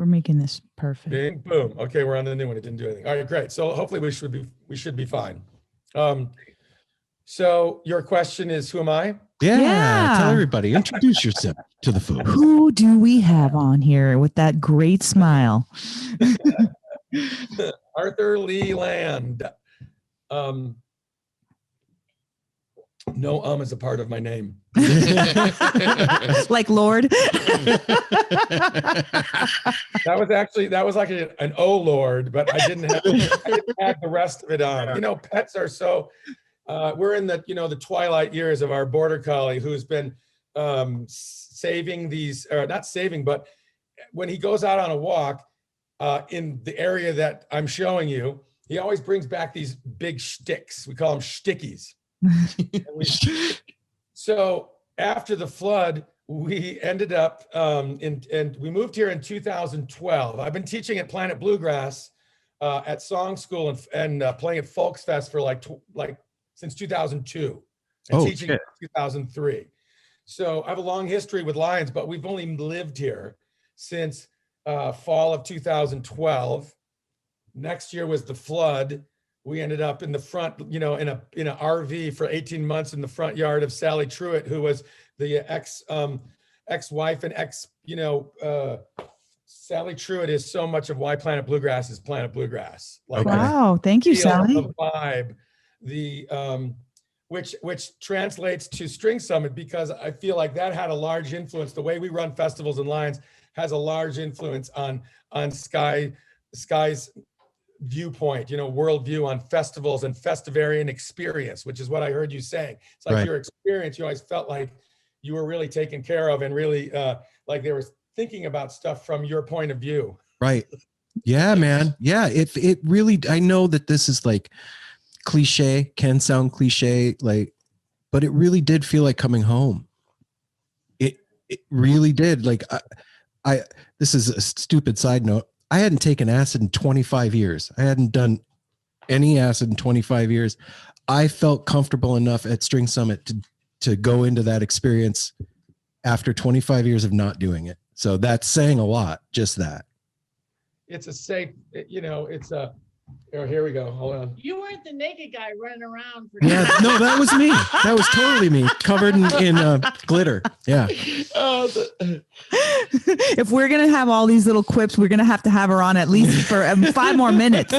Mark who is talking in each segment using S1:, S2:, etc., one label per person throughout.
S1: We're making this perfect.
S2: Bing, boom. Okay, we're on the new one. It didn't do anything. All right, great. So hopefully we should be fine. So your question is, who am I?
S3: Yeah. Tell everybody, introduce yourself to the folks.
S1: Who do we have on here with that great smile?
S2: Arthur Lee Land. No, is a part of my name.
S1: Like Lord.
S2: that was like an oh Lord, but I didn't add the rest of it on. You know, pets are so, we're in the, the twilight years of our border collie, who's been saving these, or not saving, but when he goes out on a walk in the area that I'm showing you, he always brings back these big shticks. We call them shtickies. So after the flood, we ended up and we moved here in 2012. I've been teaching at Planet Bluegrass at Song School and playing at Folks Fest for like since 2002 and teaching in 2003. So I have a long history with Lyons, but we've only lived here since fall of 2012. Next year was the flood. We ended up in the front, in a RV for 18 months in the front yard of Sally Truitt, who was the ex-wife and Sally Truitt is so much of why Planet Bluegrass is Planet Bluegrass. Like,
S1: wow, thank you, Sally.
S2: The vibe, which translates to String Summit, because I feel like that had a large influence. The way we run festivals in Lyons has a large influence on Skye's viewpoint, worldview on festivals and festivarian experience, which is what I heard you saying. It's like your experience, you always felt like you were really taken care of and really like they were thinking about stuff from your point of view.
S3: Right. Yeah, man. Yeah. It really, I know that this is like cliche, can sound cliche, but it really did feel like coming home. It really did. Like this is a stupid side note. I hadn't taken acid in 25 years. I hadn't done any acid in 25 years. I felt comfortable enough at String Summit to go into that experience after 25 years of not doing it. So that's saying a lot, just that.
S2: It's a safe, here we go. Hold on.
S4: You weren't the naked guy running around.
S3: No, that was me. That was totally me, covered in glitter. Yeah.
S1: If we're going to have all these little quips, we're going to have her on at least for 5 more minutes.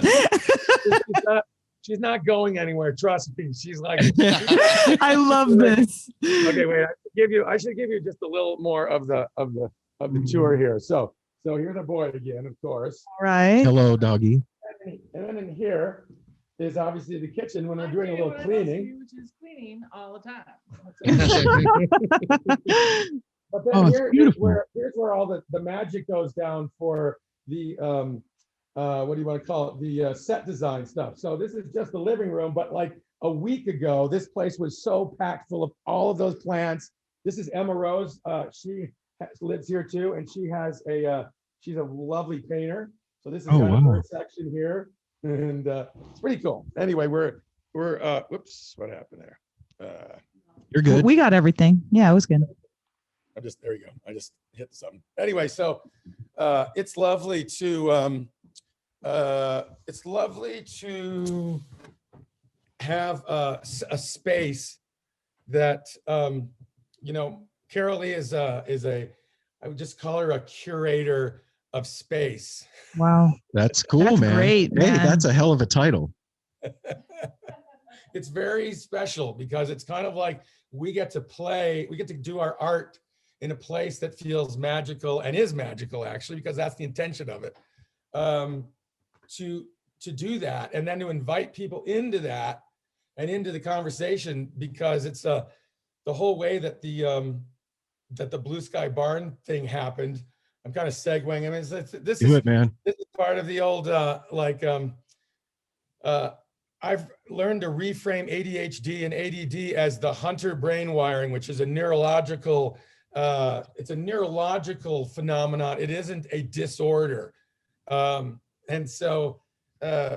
S2: She's not going anywhere. Trust me. She's like,
S1: I love this.
S2: Okay, wait. I should give you just a little more of the tour here. So here's the boy again, of course.
S1: All right.
S3: Hello, doggy.
S2: And then in here is obviously the kitchen when we're doing a little cleaning.
S4: Which is cleaning all the time.
S2: But then here's where all the magic goes down for the what do you want to call it? The set design stuff. So this is just the living room, but like a week ago, this place was so packed full of all of those plants. This is Emma Rose. She lives here too, and she's a lovely painter. So this is her section here, and it's pretty cool. Anyway, we're whoops, what happened there?
S3: You're good.
S1: We got everything. Yeah, it was good.
S2: There you go. I just hit something. Anyway, so it's lovely to have a space that Carol Lee is a I would just call her a curator of space.
S1: Wow.
S3: That's cool,
S1: that's
S3: man.
S1: Great,
S3: hey,
S1: man.
S3: That's a hell of a title.
S2: It's very special because it's kind of like we get to do our art in a place that feels magical and is magical, actually, because that's the intention of it. To do that and then to invite people into that and into the conversation, because it's the whole way that the Blue Skye Barn thing happened. I'm kind of segueing. I mean, this is part of the old I've learned to reframe ADHD and ADD as the hunter brain wiring, which is a neurological. It's a neurological phenomenon. It isn't a disorder, and so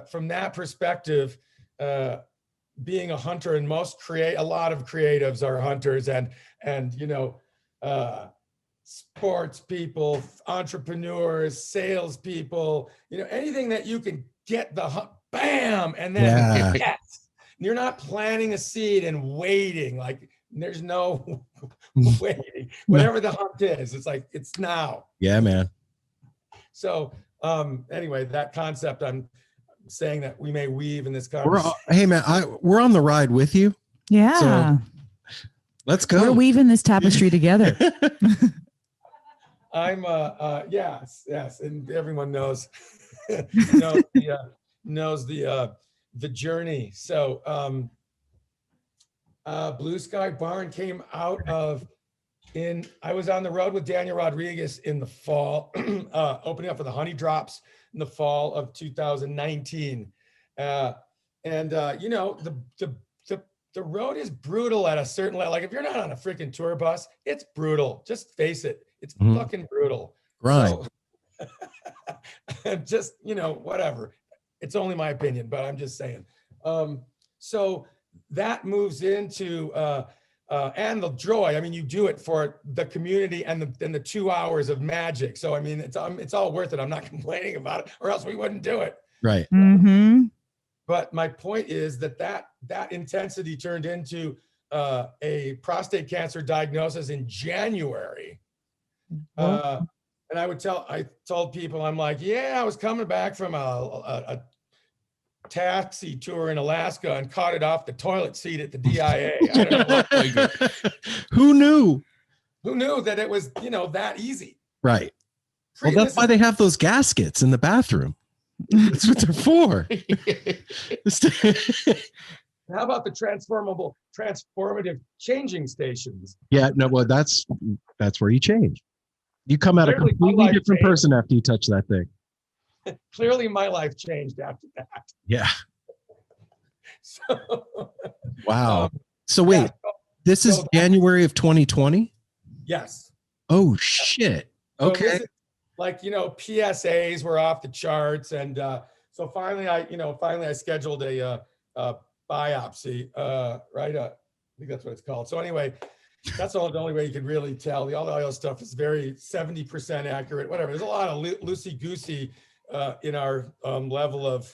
S2: from that perspective, being a hunter, and a lot of creatives are hunters, and sports people, entrepreneurs, salespeople, anything that you can get bam, and then yes. You're not planting a seed and waiting. Like there's no waiting. Whatever the hunt is, it's like it's now.
S3: Yeah, man.
S2: So anyway, that concept, I'm saying that we may weave in this conversation.
S3: Hey man, we're on the ride with you.
S1: Yeah.
S3: So let's go.
S1: We're weaving this tapestry together.
S2: I'm yes, and everyone knows knows the journey. So Blue Skye Barn came out of I was on the road with Daniel Rodriguez in the fall, opening up for the Honey Drops in the fall of 2019. The road is brutal at a certain level. Like if you're not on a freaking tour bus, it's brutal. Just face it. It's fucking brutal.
S3: Right.
S2: So, just, whatever. It's only my opinion, but I'm just saying. So that moves into, and the joy. I mean, you do it for the community and the 2 hours of magic. So, I mean, it's all worth it. I'm not complaining about it, or else we wouldn't do it.
S3: Right.
S1: Mm-hmm.
S2: But my point is that intensity turned into a prostate cancer diagnosis in January. And I told people, I'm like, yeah, I was coming back from a taxi tour in Alaska and caught it off the toilet seat at the DIA. I don't know.
S3: Who knew?
S2: Who knew that it was, that easy?
S3: Right. Well, that's why they have those gaskets in the bathroom. That's what they're for.
S2: How about the transformative changing stations?
S3: Yeah, no, well, that's where you change. You come out
S2: Clearly,
S3: a completely different person after you touch that thing.
S2: Clearly, my life changed after that.
S3: Yeah.
S2: So,
S3: wow. So wait, this is January of 2020?
S2: Yes.
S3: Oh shit. Okay.
S2: So like, PSAs were off the charts. And so finally I scheduled a biopsy, right? I think that's what it's called. So anyway, that's the only way you can really tell. All the other stuff is very 70% accurate, whatever. There's a lot of loosey-goosey in our level of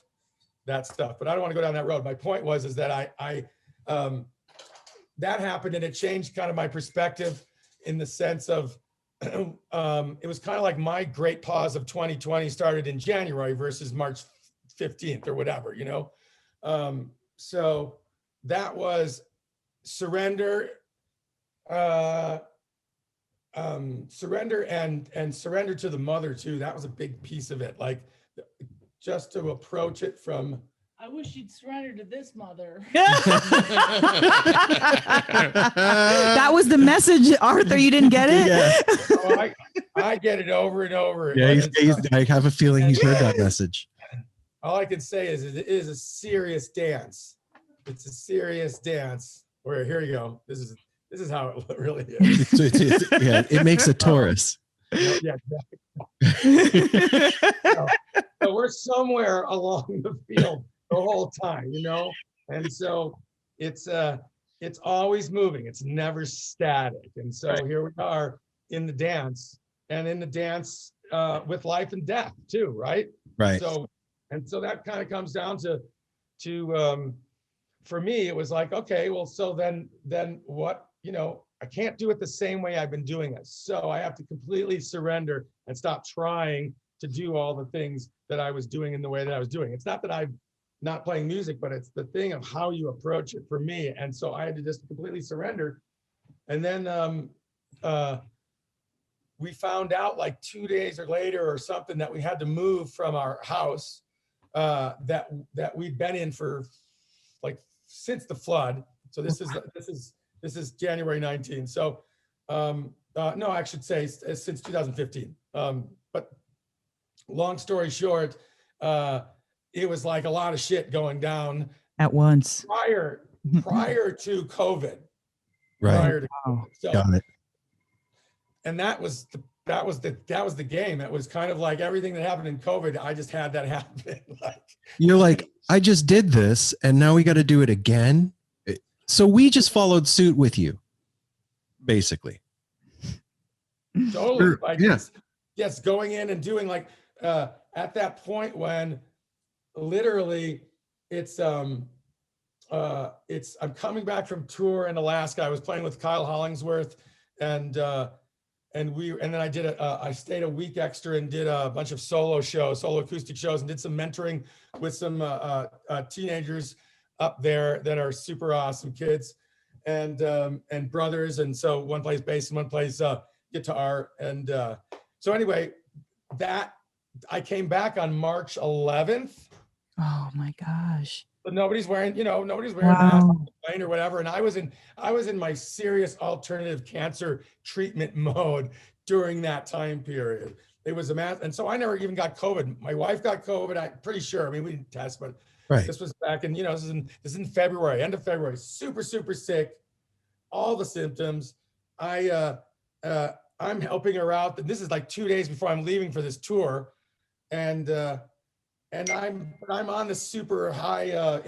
S2: that stuff, but I don't want to go down that road. My point is that I that happened and it changed kind of my perspective in the sense of, it was kind of like my great pause of 2020 started in January versus March 15th or whatever, so that was surrender, surrender and surrender to the mother too. That was a big piece of it. Like just to approach it from,
S4: I wish you'd surrender to this mother.
S1: That was the message, Arthur. You didn't get it?
S3: Yeah.
S2: Oh, I get it over and over.
S3: Yeah, I have a feeling he's heard that message.
S2: All I can say is it is a serious dance. It's a serious dance. Where here you go. This is how it really is.
S3: Yeah, it makes a Taurus.
S2: Yeah, exactly. So we're somewhere along the field the whole time, and so it's always moving. It's never static. And so here we are in the dance, and in the dance with life and death too, right?
S3: Right.
S2: So that kind of comes down to for me, it was like, okay, well, so then what, I can't do it the same way I've been doing it. So I have to completely surrender and stop trying to do all the things that I was doing in the way that I was doing. It's not that I'm not playing music, but it's the thing of how you approach it for me. And so I had to just completely surrender. And then we found out like 2 days or later or something that we had to move from our house that we'd been in for like since the flood. So this is January 19. So no, I should say since 2015. But long story short, it was like a lot of shit going down
S1: at once
S2: prior to COVID.
S3: Right.
S2: Prior to COVID. So,
S3: got it.
S2: And that was the game. It was kind of like everything that happened in COVID. I just had that happen.
S3: You're like, I just did this, and now we got to do it again. So we just followed suit with you, basically.
S2: Totally. Like,
S3: Yeah.
S2: yes, going in and doing like at that point when literally I'm coming back from tour in Alaska. I was playing with Kyle Hollingsworth and then I stayed a week extra and did a bunch of solo acoustic shows, and did some mentoring with some teenagers up there that are super awesome kids and brothers. And so one plays bass and one plays guitar. And so anyway, that I came back on March 11th.
S1: Oh my gosh.
S2: But nobody's wearing
S1: Wow.
S2: masks on the plane or whatever. And I was in my serious alternative cancer treatment mode during that time period. It was a mask. And so I never even got COVID. My wife got COVID, I'm pretty sure. I mean, we didn't test, but
S3: Right.
S2: this was back in, this is in February, end of February, super, super sick, all the symptoms. I'm helping her out. This is like 2 days before I'm leaving for this tour. And I'm on the super high,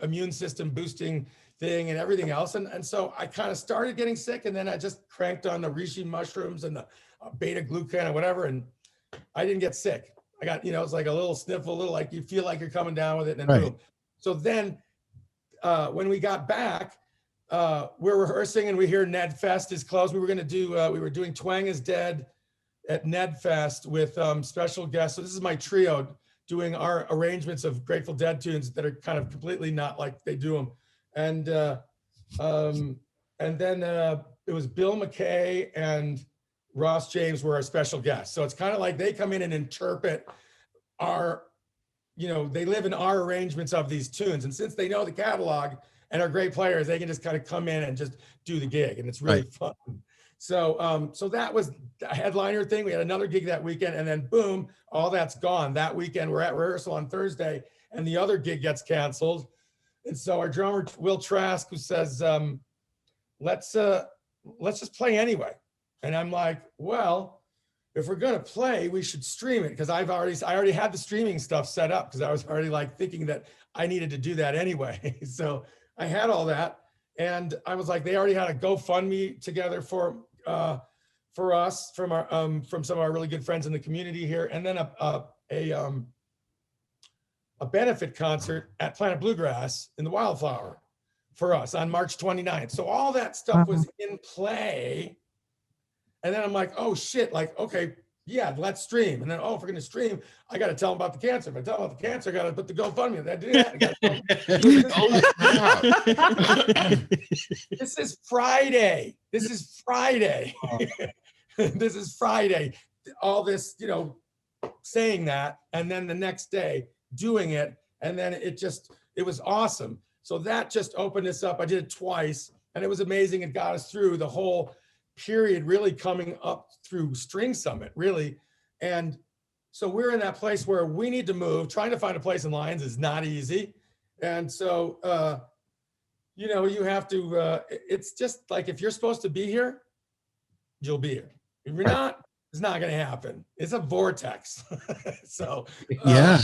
S2: immune system boosting thing and everything else. And so I kind of started getting sick, and then I just cranked on the reishi mushrooms and the beta glucan or whatever. And I didn't get sick. I got, it's like a little sniffle, a little like you feel like you're coming down with it, and then boom. So then when we got back, we're rehearsing and we hear Ned Fest is closed. We were doing Twang is Dead at Ned Fest with special guests. So this is my trio doing our arrangements of Grateful Dead tunes that are kind of completely not like they do them. And then it was Bill McKay and Ross James were our special guests. So it's kind of like they come in and interpret they live in our arrangements of these tunes. And since they know the catalog and are great players, they can just kind of come in and just do the gig. And it's really fun. So that was a headliner thing. We had another gig that weekend, and then boom, all that's gone. That weekend, we're at rehearsal on Thursday, and the other gig gets canceled. And so our drummer, Will Trask, who says, let's just play anyway. And I'm like, well, if we're gonna play, we should stream it, because I already had the streaming stuff set up, because I was already like thinking that I needed to do that anyway. So I had all that. And I was like, they already had a GoFundMe together for us from some of our really good friends in the community here, and then a benefit concert at Planet Bluegrass in the Wildflower for us on March 29th. So all that stuff was in play, and then I'm like, oh shit, like okay, yeah, let's stream. And then, if we're gonna stream, I gotta tell them about the cancer. If I tell them about the cancer, I gotta put the GoFundMe. I do that. This is Friday. This is Friday. This is Friday. All this, saying that, and then the next day doing it, and then it was awesome. So that just opened us up. I did it twice, and it was amazing. It got us through the whole period, really coming up through String Summit, really. And so we're in that place where we need to move. Trying to find a place in Lyons is not easy. And so, you have to, it's just like, if you're supposed to be here, you'll be here. If you're not, it's not going to happen. It's a vortex. So,
S3: yeah.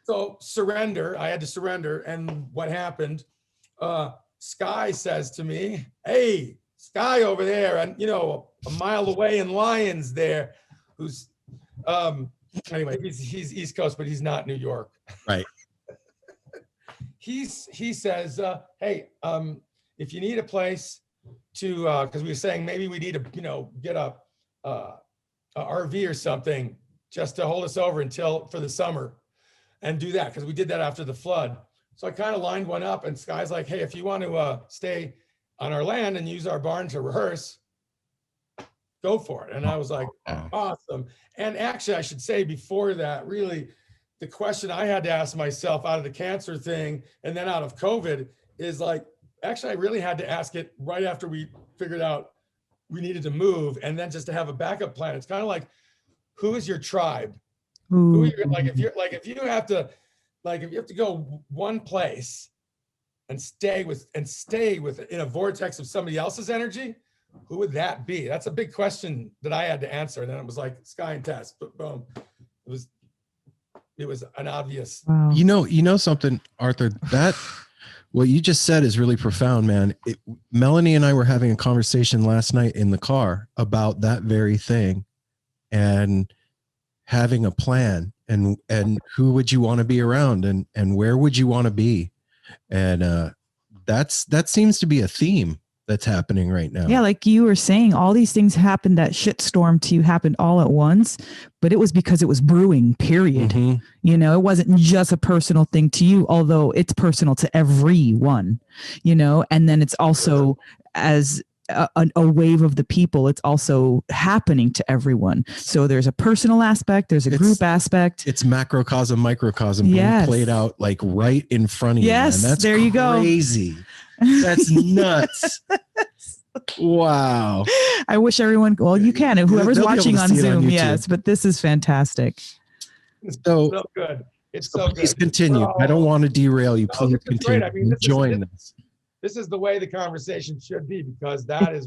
S2: So surrender, I had to surrender. And what happened, Skye says to me, hey, Skye over there, and a mile away in Lyons there, who's anyway, he's East Coast, but he's not New York.
S3: Right.
S2: He says, hey, if you need a place to, because we were saying maybe we need to, get a RV or something just to hold us over for the summer, and do that, because we did that after the flood. So I kind of lined one up, and Skye's like, hey, if you want to stay on our land and use our barn to rehearse, go for it. And I was like, awesome. And actually, I should say before that, really, the question I had to ask myself out of the cancer thing and then out of COVID is like, actually, I really had to ask it right after we figured out we needed to move, and then just to have a backup plan. It's kind of like, who is your tribe? Who are your, if you have to go one place and stay with in a vortex of somebody else's energy, who would that be? That's a big question that I had to answer. And then it was like Skye and Tess, but boom, it was an obvious.
S1: Wow.
S3: You know something, Arthur, that What you just said is really profound, man. Melanie and I were having a conversation last night in the car about that very thing, and having a plan, and who would you want to be around, and where would you want to be, and that seems to be a theme that's happening right now.
S1: Yeah, like you were saying, all these things happened. That shitstorm to you happened all at once, but it was because it was brewing, period.
S3: Mm-hmm.
S1: You know, it wasn't just a personal thing to you, although it's personal to everyone, you know, and then it's also as a wave of the people, it's also happening to everyone. So there's a personal aspect, there's a group aspect.
S3: It's macrocosm, microcosm being played out like right in front of you.
S1: Yes,
S3: Man. That's
S1: there you go.
S3: Crazy. That's nuts. Wow.
S1: I wish everyone, well, you can, whoever's watching on Zoom, yes, but this is fantastic.
S2: It's so good. It's so
S3: please
S2: good.
S3: Continue.
S2: Well,
S3: I don't want to derail you. Please continue.
S2: I mean,
S3: enjoying this.
S2: This is the way the conversation should be, because that's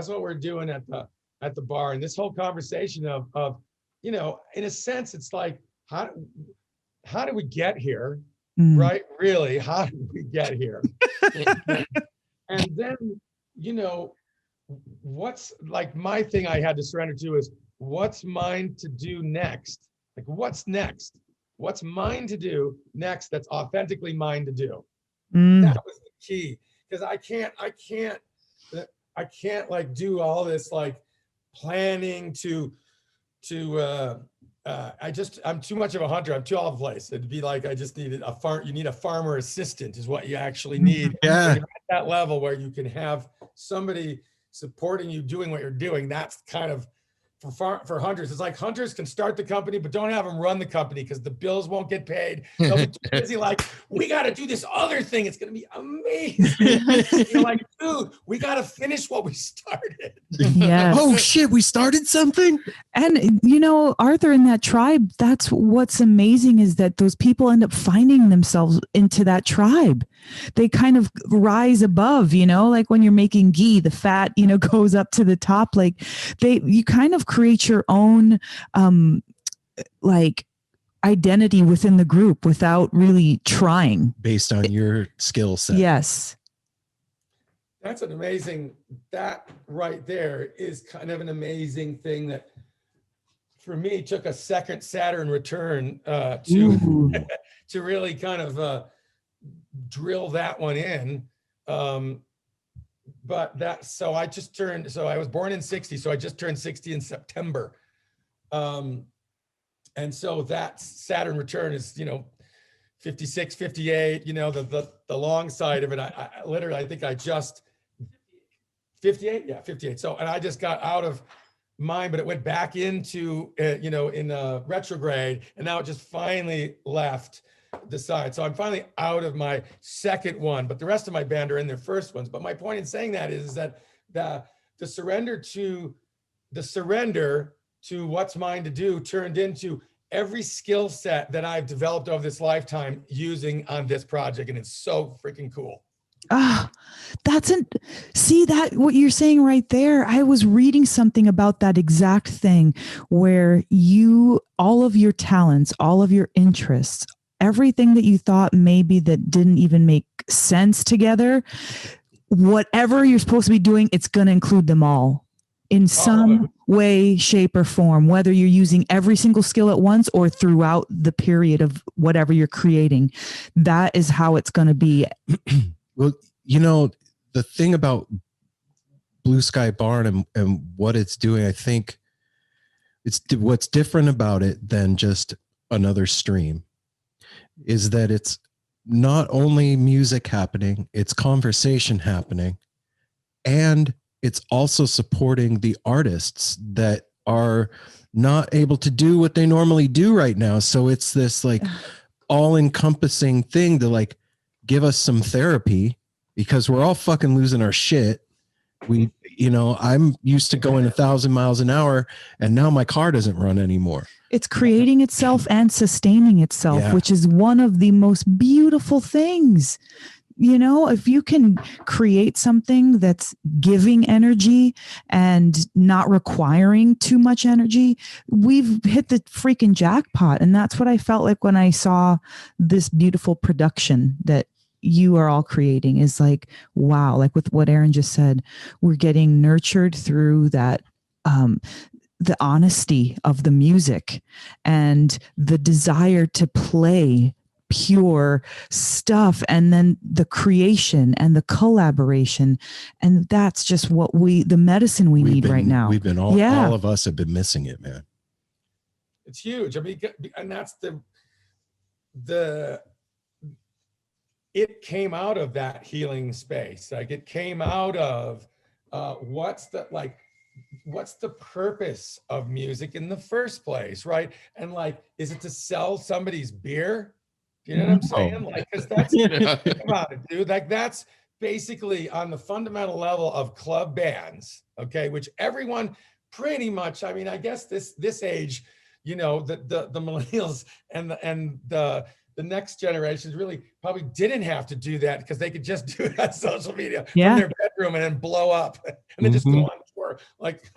S2: what we're doing at the bar. And this whole conversation of, you know, in a sense, it's like, how do we get here? Right? Really, how did we get here? And then, you know, what's like my thing I had to surrender to is what's mine to do next? Like, what's next? What's mine to do next that's authentically mine to do? That was the key, because I can't like do all this like planning I'm too much of a hunter. I'm too all over the place. It'd be like, I just needed you need a farmer assistant is what you actually need.
S3: Yeah.
S2: At that level where you can have somebody supporting you doing what you're doing. That's kind of for hunters. It's like hunters can start the company, but don't have them run the company because the bills won't get paid. They'll be too busy like, we got to do this other thing. It's going to be amazing. You're like, dude, we got to finish what we started.
S1: Yes.
S3: Oh shit, we started something.
S1: And, you know, Arthur, in that tribe, that's what's amazing is that those people end up finding themselves into that tribe. They kind of rise above, you know, like when you're making ghee, the fat, you know, goes up to the top. Like you kind of create your own, like identity within the group without really trying.
S3: Based on your skill set.
S1: Yes.
S2: That's an amazing, that right there is kind of an amazing thing that for me took a second Saturn return to really kind of drill that one in. But so I was born in 60, so I just turned 60 in September. And so that Saturn return is, you know, 56, 58, you know, the long side of it. I literally, I think I just 58. Yeah, 58. So, and I just got out of mine, but it went back into, you know, in retrograde, and now it just finally left the side. So I'm finally out of my second one, but the rest of my band are in their first ones. But my point in saying that is that the surrender to what's mine to do turned into every skill set that I've developed over this lifetime using on this project. And it's so freaking cool.
S1: Ah, see that what you're saying right there. I was reading something about that exact thing where all of your talents, all of your interests, everything that you thought maybe that didn't even make sense together, whatever you're supposed to be doing, it's going to include them all in some way, shape, or form, whether you're using every single skill at once or throughout the period of whatever you're creating. That is how it's going to be.
S3: Well, you know, the thing about Blue Skye Barn and what it's doing, I think what's different about it than just another stream is that it's not only music happening, it's conversation happening, and it's also supporting the artists that are not able to do what they normally do right now. So it's this like all-encompassing thing to like give us some therapy, because we're all fucking losing our shit. I'm used to going 1,000 miles an hour, and now my car doesn't run anymore.
S1: It's creating itself and sustaining itself, which is one of the most beautiful things. You know, if you can create something that's giving energy and not requiring too much energy, we've hit the freaking jackpot. And that's what I felt like when I saw this beautiful production that you are all creating is like, wow, like with what Aaron just said, we're getting nurtured through that, the honesty of the music and the desire to play pure stuff, and then the creation and the collaboration. And that's just what the medicine we need right now.
S3: We've been all of us have been missing it, man.
S2: It's huge. I mean, and that's it came out of that healing space. Like it came out of what's the purpose of music in the first place, right? And like, is it to sell somebody's beer? Do you know what I'm saying? Like, because that's think about it, dude. Like that's basically on the fundamental level of club bands, okay? Which everyone pretty much, I mean, I guess this age, you know, the millennials and the next generations really probably didn't have to do that because they could just do it on social media from their bedroom and then blow up and then just go on tour. Like,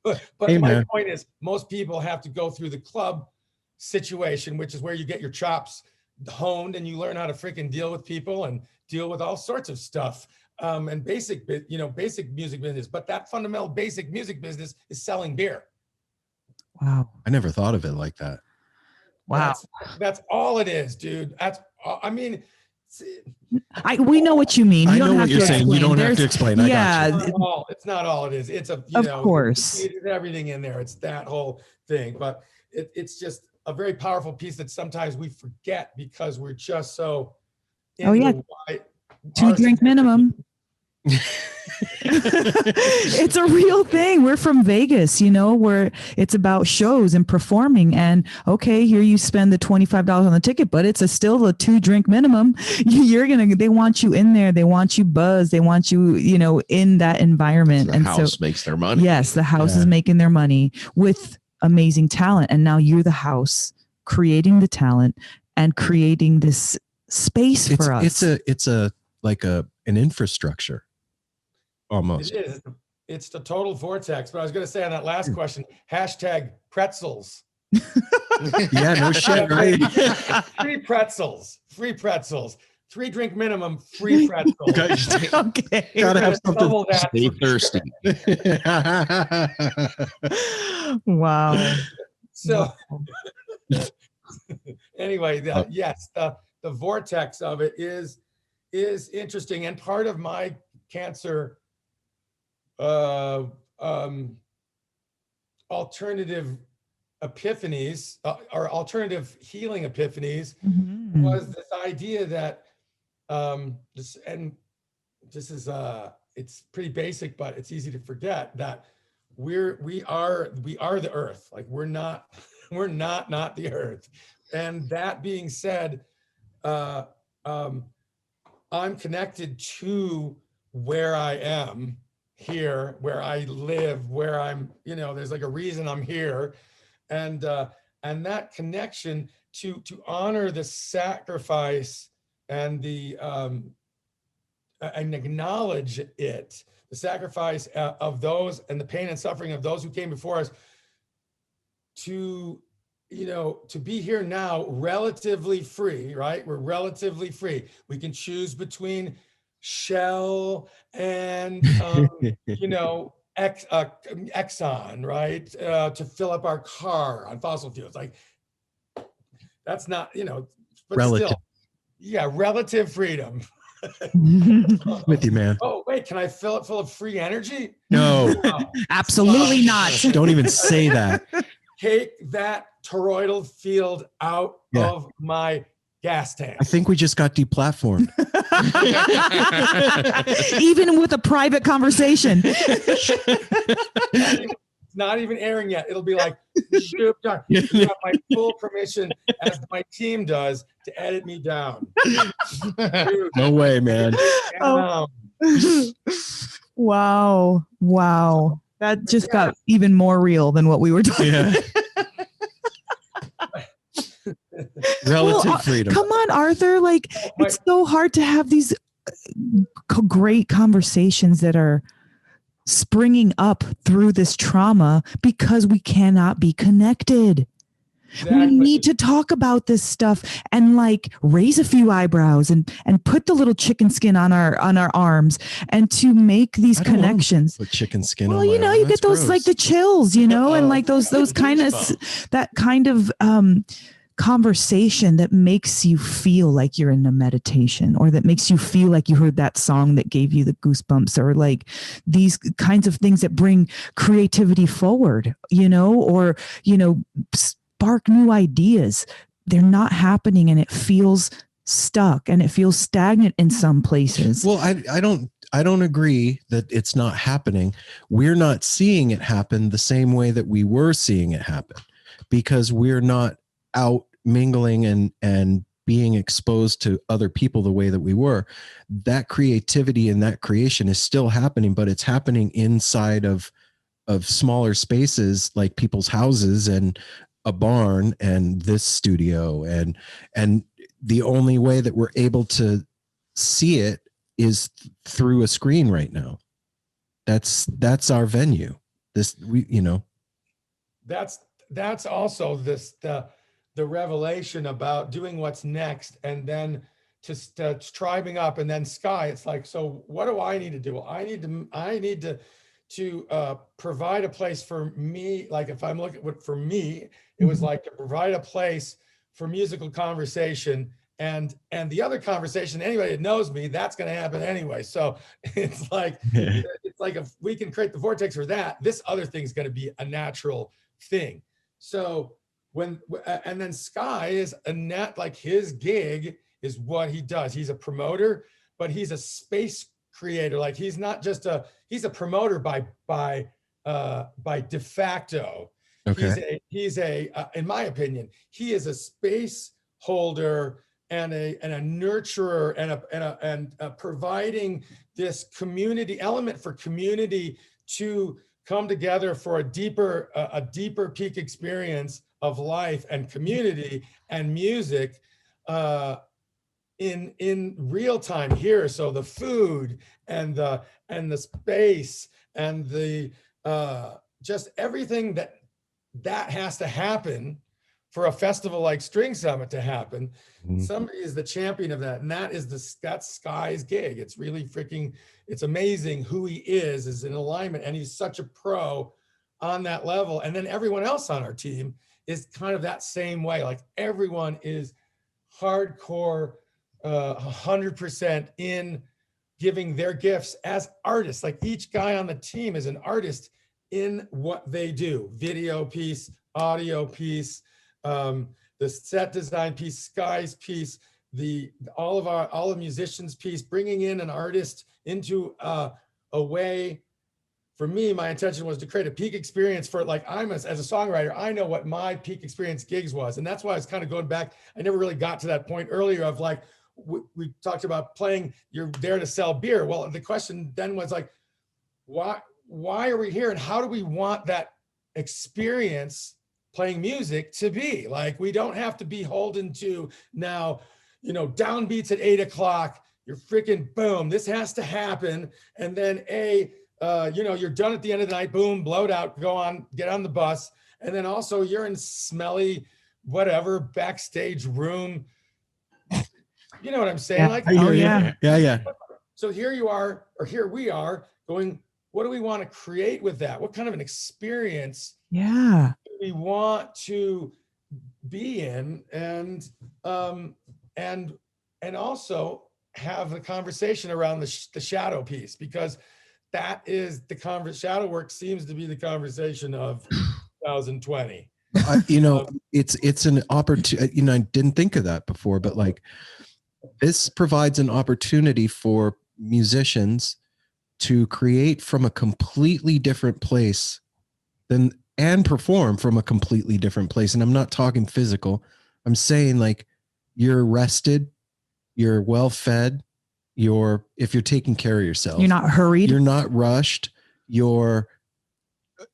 S2: But
S3: hey,
S2: my
S3: man.
S2: point is, most people have to go through the club situation, which is where you get your chops honed and you learn how to freaking deal with people and deal with all sorts of stuff. And basic music business. But that fundamental basic music business is selling beer.
S1: Wow.
S3: I never thought of it like that.
S1: Wow.
S2: That's all it is, dude. That's all, I mean,
S1: we know what you mean. You
S3: I
S1: don't
S3: know
S1: have
S3: what you're
S1: to
S3: saying.
S1: explain.
S3: You don't have to explain. I got you.
S2: It's not all it is. It's
S1: of course.
S2: It's everything in there. It's that whole thing. But it's just a very powerful piece that sometimes we forget because we're just so.
S1: Two drink minimum. It's a real thing. We're from Vegas, you know, where it's about shows and performing, and okay, here you spend the $25 on the ticket, but it's still a 2 drink minimum. They want you in there, they want you buzzed, they want you, you know, in that environment.
S5: The house makes their money.
S1: Yes, the house is making their money with amazing talent, and now you're the house creating the talent and creating this space for us.
S3: It's an infrastructure. Almost.
S2: It is. It's the total vortex. But I was going to say on that last question, #pretzels.
S3: Yeah, no shit, right?
S2: Free pretzels. 3 drink minimum, free pretzels.
S1: Okay.
S3: Gotta have something.
S5: Stay thirsty.
S1: Wow.
S2: So anyway, the vortex of it is interesting. And part of my cancer alternative epiphanies or alternative healing epiphanies was this idea that it's pretty basic, but it's easy to forget that we are the earth. Like we're not the earth. And that being said, I'm connected to where I am here, where I live, where I'm, you know, there's like a reason I'm here. And that connection to honor the sacrifice and the and acknowledge it, the sacrifice of those and the pain and suffering of those who came before us, to be here now relatively free, right? We're relatively free. We can choose between Shell and Exxon, right? To fill up our car on fossil fuels. Like that's not, but
S3: relative.
S2: Still, yeah, relative freedom.
S3: With you, man.
S2: Oh, wait, can I fill it full of free energy?
S3: No,
S1: absolutely not.
S3: Don't even say that.
S2: Take that toroidal field out of my gas tank.
S3: I think we just got deplatformed.
S1: Even with a private conversation.
S2: It's not even airing yet. It'll be like, you have my full permission, as my team does, to edit me down. Dude,
S3: no way, man.
S1: Wow. That just got even more real than what we were talking about.
S3: Relative freedom.
S1: Come on, Arthur. Like, it's so hard to have these great conversations that are springing up through this trauma because we cannot be connected. We need to talk about this stuff and like raise a few eyebrows and put the little chicken skin on our arms and to make these connections.
S3: Put chicken skin
S1: well,
S3: on my arm.
S1: you get those
S3: gross.
S1: like the chills, and like those kind of that kind of conversation that makes you feel like you're in a meditation, or that makes you feel like you heard that song that gave you the goosebumps, or like these kinds of things that bring creativity forward, or spark new ideas. They're not happening, and it feels stuck and it feels stagnant in some places.
S3: Well, I don't agree that it's not happening. We're not seeing it happen the same way that we were seeing it happen, because we're not out mingling and being exposed to other people the way that we were. That creativity and that creation is still happening, but it's happening inside of smaller spaces, like people's houses and a barn and this studio. And the only way that we're able to see it is through a screen right now. That's our venue. That's
S2: also the revelation about doing what's next, and then just striving up, and then Skye. It's like, so what do I need to do? I need to provide a place for me. Like if I'm looking at for me, it was like to provide a place for musical conversation, and the other conversation, anybody that knows me, that's going to happen anyway. So it's like if we can create the vortex for that, this other thing's going to be a natural thing. So and then Skye is a net, like his gig is what he does. He's a promoter, but he's a space creator. Like he's not just he's a promoter by de facto.
S3: Okay.
S2: He's a in my opinion, he is a space holder and a nurturer and providing this community element for community to come together for a deeper peak experience of life and community and music in real time here. So the food and the space and the just everything that has to happen for a festival like String Summit to happen. Mm-hmm. Somebody is the champion of that, and that's Skye's gig. It's really it's amazing who he is in alignment, and he's such a pro on that level. And then everyone else on our team is kind of that same way. Like everyone is hardcore, 100% in giving their gifts as artists. Like each guy on the team is an artist in what they do: video piece, audio piece, the set design piece, Skye's piece, all the musicians piece, bringing in an artist into a way. For me, my intention was to create a peak experience for, like, as a songwriter, I know what my peak experience gigs was. And that's why I was kind of going back. I never really got to that point earlier of like, we talked about playing, you're there to sell beer. Well, the question then was like, why are we here? And how do we want that experience playing music to be? Like, we don't have to be beholden to now, downbeats at 8 o'clock, you're freaking boom, this has to happen. And then you're done at the end of the night, boom, blowed out, go on, get on the bus. And then also you're in smelly, whatever, backstage room. You know what I'm saying?
S1: Yeah.
S2: Like,
S3: Yeah.
S2: So here you are, or here we are going, what do we want to create with that? What kind of an experience do we want to be in? And also have the conversation around the shadow piece, because that is shadow work seems to be the conversation of 2020.
S3: It's an opportunity. I didn't think of that before, but like this provides an opportunity for musicians to create from a completely different place and perform from a completely different place. And I'm not talking physical. I'm saying like you're rested, you're well fed, if you're taking care of yourself,
S1: you're not hurried,
S3: you're not rushed, you're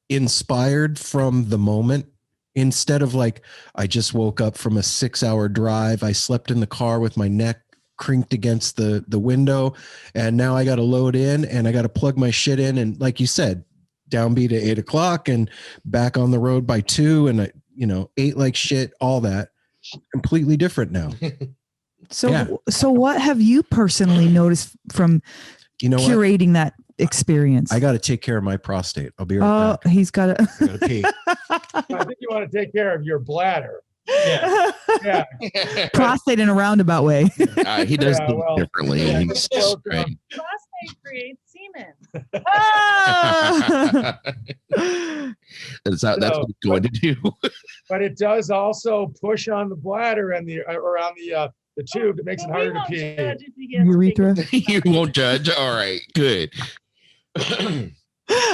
S3: inspired from the moment, instead of like, I just woke up from a 6-hour drive. I slept in the car with my neck crinked against the window. And now I got to load in and I got to plug my shit in. And like you said, downbeat at 8 o'clock and back on the road by 2. And ate like shit, all that. Completely different now.
S1: So what have you personally noticed from curating that experience?
S3: I got to take care of my prostate. I'll be right back.
S1: He's got to.
S3: I got to pee.
S2: I think you want to take care of your bladder. Yeah.
S1: Prostate in a roundabout way.
S5: He does things differently. He's right.
S4: Prostate creates semen.
S5: That's what it's going to do.
S2: But it does also push on the bladder and around the tube that makes it harder to pee.
S1: Urethra.
S5: You won't judge. All right, good.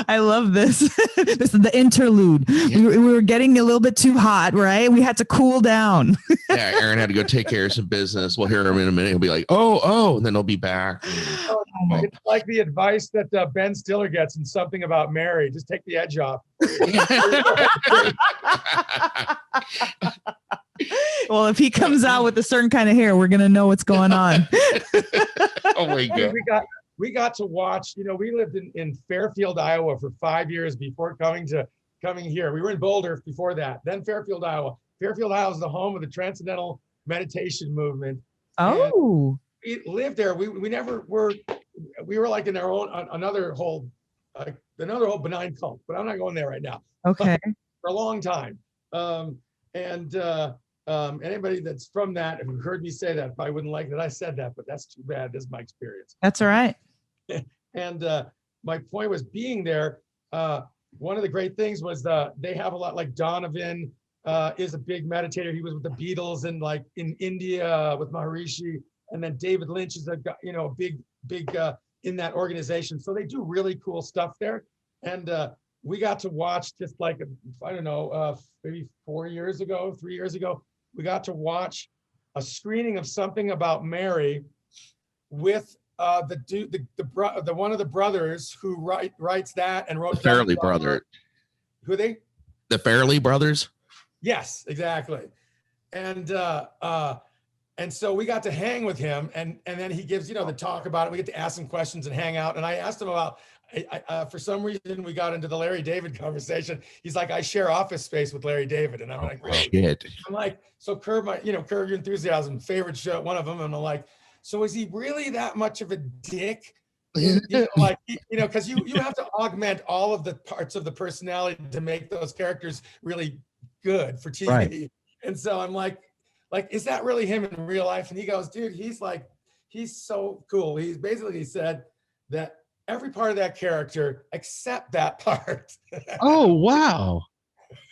S1: I love this. This is the interlude. We were getting a little bit too hot, right? We had to cool down.
S5: Yeah, Aaron had to go take care of some business. We'll hear him in a minute. He'll be like, oh, and then he'll be back.
S2: It's like the advice that Ben Stiller gets in Something About Mary. Just take the edge off.
S1: Well, if he comes out with a certain kind of hair, we're going to know what's going on.
S5: Oh my God.
S2: We got to watch, we lived in Fairfield, Iowa for 5 years before coming here. We were in Boulder before that, then Fairfield, Iowa. Fairfield, Iowa is the home of the Transcendental Meditation Movement.
S1: Oh.
S2: And we lived there. We were like in our own, another whole benign cult, but I'm not going there right now.
S1: Okay.
S2: For a long time. Anybody that's from that who heard me say that probably wouldn't like that I said that, but that's too bad. This is my experience.
S1: That's all right.
S2: And my point was being there. One of the great things was they have a lot, like Donovan is a big meditator. He was with the Beatles and like in India with Maharishi. And then David Lynch is a big in that organization. So they do really cool stuff there. And we got to watch just like, I don't know, maybe 3 years ago, we got to watch a screening of Something About Mary with the one of the brothers who writes that and wrote
S5: the Fairley Brothers.
S2: Who are they?
S5: The Fairley Brothers.
S2: Yes, exactly. And so we got to hang with him, and then he gives the talk about it. We get to ask him questions and hang out. And I asked him about. For some reason, we got into the Larry David conversation. He's like, I share office space with Larry David. And I'm like,
S5: shit.
S2: I'm like, so Curb Your Enthusiasm, favorite show, one of them. And I'm like, so is he really that much of a dick? Because you have to augment all of the parts of the personality to make those characters really good for TV. Right. And so I'm like, is that really him in real life? And he goes, dude, he's so cool. He said that every part of that character except that part.
S3: Oh, wow.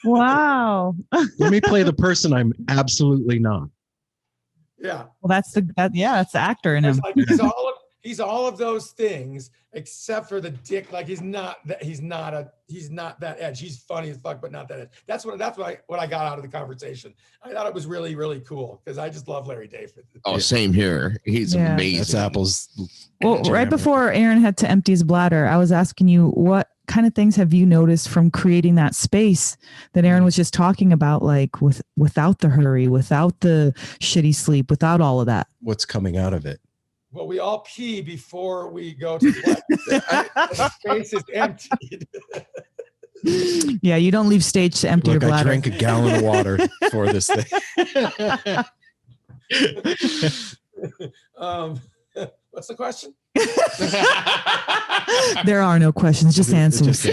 S1: Wow.
S3: Let me play the person I'm absolutely not.
S2: Yeah.
S1: Well, that's the actor in him.
S2: Like he's all of those things except for the dick. Like he's not that edge. He's funny as fuck, but not that edge. That's what I got out of the conversation. I thought it was really, really cool because I just love Larry David.
S5: Oh, same here. He's amazing.
S3: That's Apple's.
S1: Well, right before Aaron had to empty his bladder, I was asking you what kind of things have you noticed from creating that space that Aaron was just talking about, like without the hurry, without the shitty sleep, without all of that?
S3: What's coming out of it?
S2: Well, we all pee before we go to play. The space is emptied.
S1: Yeah, you don't leave stage to empty your bladder.
S3: I drank a gallon of water for this thing.
S2: What's the question?
S1: There are no questions, just answers.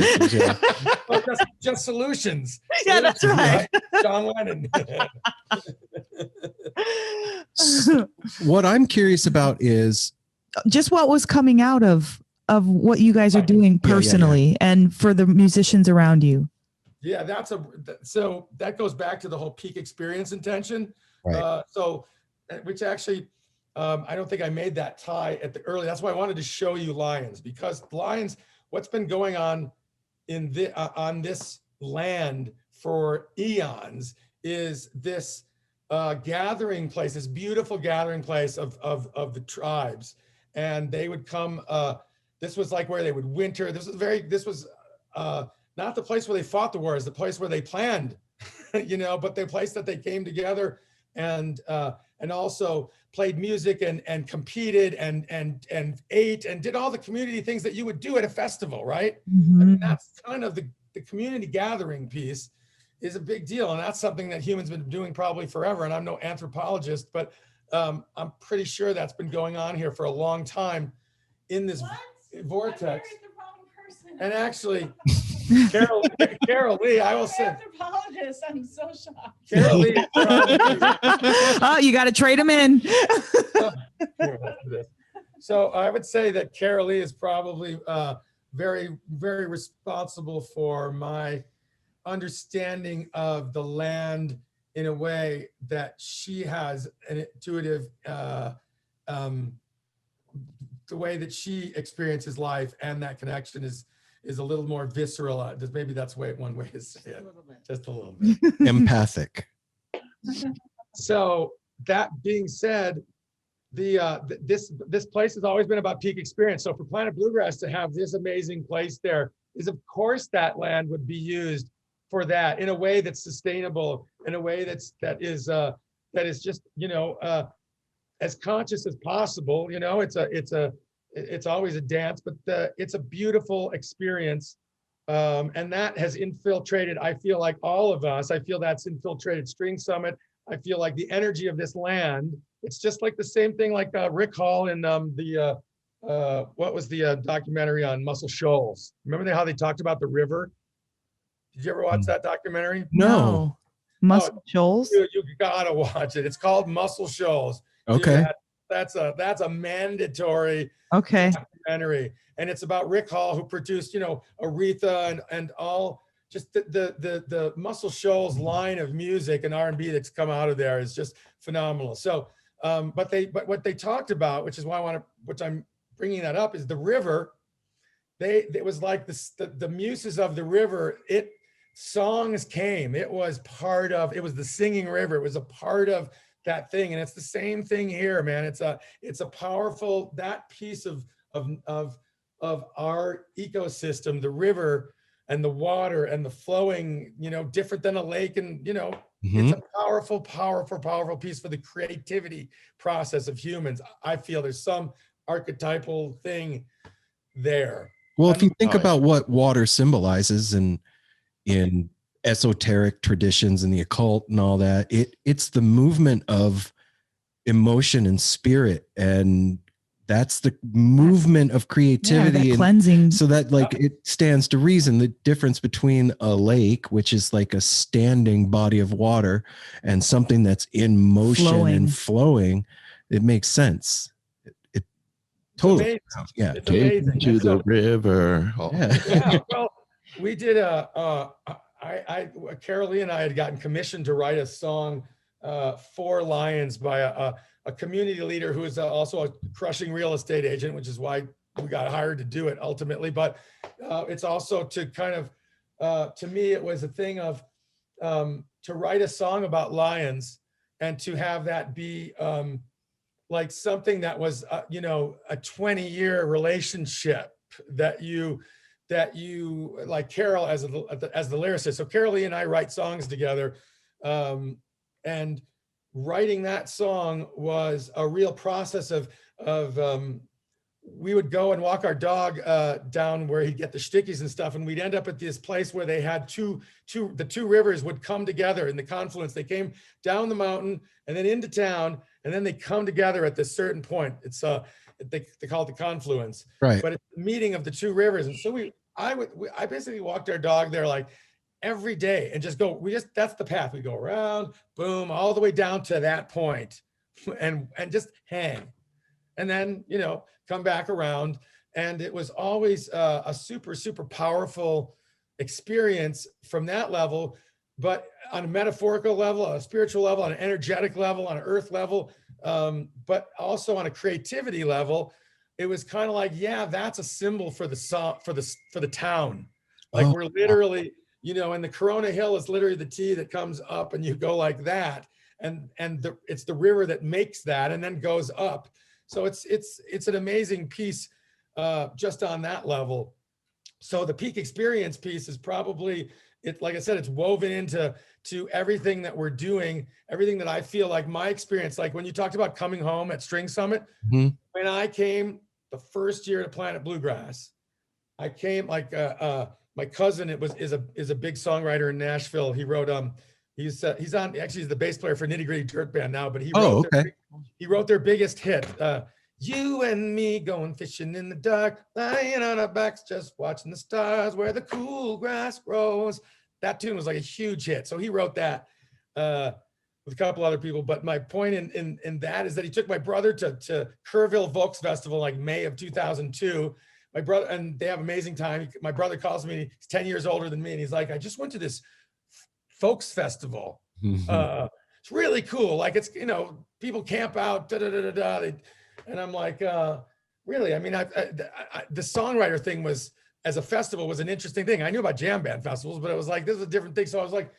S2: Well, just solutions.
S1: Yeah, that's right.
S2: John Lennon.
S3: What I'm curious about is
S1: just what was coming out of what you guys are doing personally and for the musicians around you.
S2: Yeah, so that goes back to the whole peak experience intention.
S3: Right.
S2: Which actually, I don't think I made that tie at the early. That's why I wanted to show you Lyons, because Lyons, what's been going on on this land for eons is this gathering place, this beautiful gathering place of the tribes, and they would come. This was like where they would winter. This was not the place where they fought the wars, the place where they planned, but the place that they came together and also played music and competed and ate and did all the community things that you would do at a festival, right?
S1: Mm-hmm.
S2: I mean, that's kind of the community gathering piece. is a big deal. And that's something that humans have been doing probably forever. And I'm no anthropologist, but I'm pretty sure that's been going on here for a long time in this vortex. And actually, Carol Lee, I will say.
S4: Anthropologist, I'm so shocked.
S2: Carol Lee.
S1: Oh, you got to trade them in.
S2: So I would say that Carol Lee is probably very, very responsible for my understanding of the land in a way that she has an intuitive, the way that she experiences life, and that connection is a little more visceral. Maybe that's one way to say it. Just a little bit.
S3: Empathic.
S2: So that being said, this place has always been about peak experience. So for Planet Bluegrass to have this amazing place there is, of course, that land would be used for that in a way that's sustainable, in a way that is just, you know, as conscious as possible. You know, it's always a dance, but it's a beautiful experience. And that has infiltrated, I feel like, all of us. I feel that's infiltrated String Summit. I feel like the energy of this land, it's just like the same thing like Rick Hall in what was the documentary on Muscle Shoals? Remember how they talked about the river? Did you ever watch that documentary?
S3: No.
S1: Muscle Shoals?
S2: You gotta watch it. It's called Muscle Shoals.
S3: Okay.
S2: Dude, that's a mandatory documentary. And it's about Rick Hall, who produced, you know, Aretha and all, just the Muscle Shoals line of music and R&B that's come out of there is just phenomenal. So, but what they talked about, which is why which I'm bringing that up, is the river. It was like the muses of the river. Songs came. It was the singing river. It was a part of that thing. And it's the same thing here, man. It's a powerful, that piece of our ecosystem, the river and the water and the flowing, you know, different than a lake. And, you know, it's a powerful, powerful, powerful piece for the creativity process of humans. I feel there's some archetypal thing there.
S3: Well, if you think about what water symbolizes in esoteric traditions and the occult and all that, it's the movement of emotion and spirit, and that's the movement of creativity and
S1: cleansing.
S3: So that, like, it stands to reason the difference between a lake, which is like a standing body of water, and something that's in motion and flowing, it makes sense. It totally, yeah.
S2: It's amazing.
S5: To the river. Oh.
S2: Yeah, well, we did Carol Lee and I had gotten commissioned to write a song for Lyons by a community leader who is also a crushing real estate agent, which is why we got hired to do it ultimately. But it's also to kind of, to me, it was a thing of to write a song about Lyons and to have that be like something that was, you know, a 20-year relationship that you like Carol as the lyricist. So Carol Lee and I write songs together, and writing that song was a real process of we would go and walk our dog down where he'd get the stickies and stuff, and we'd end up at this place where they had the two rivers would come together in the confluence. They came down the mountain and then into town, and then they come together at this certain point. It's they call it the confluence,
S3: right?
S2: But it's the meeting of the two rivers. And so I basically walked our dog there like every day and just go, that's the path. We go around, boom, all the way down to that point and just hang. And then, you know, come back around. And it was always a super, super powerful experience from that level, but on a metaphorical level, on a spiritual level, on an energetic level, on an earth level, but also on a creativity level. It was kind of like, yeah, that's a symbol for the song, for the town. Like we're literally, you know, and the Corona Hill is literally the T that comes up and you go like that. And it's the river that makes that and then goes up. So it's an amazing piece just on that level. So the peak experience piece is probably, like I said, it's woven into everything that we're doing, everything that I feel like my experience, like when you talked about coming home at String Summit, when I came the first year to Planet Bluegrass, I came like my cousin is a big songwriter in Nashville. He wrote he's the bass player for Nitty Gritty Dirt Band now, but he wrote their biggest hit. You and me going fishing in the dark, lying on our backs, just watching the stars where the cool grass grows. That tune was like a huge hit. So he wrote that with a couple other people. But my point in that is that he took my brother to Kerrville Volks Festival like May of 2002. My brother, and they have amazing time. My brother calls me, he's 10 years older than me. And he's like, I just went to this folks festival. It's really cool. Like it's, people camp out, and I'm like, really? I mean, the songwriter thing was, as a festival, was an interesting thing. I knew about jam band festivals, but it was like, this is a different thing. So I was like,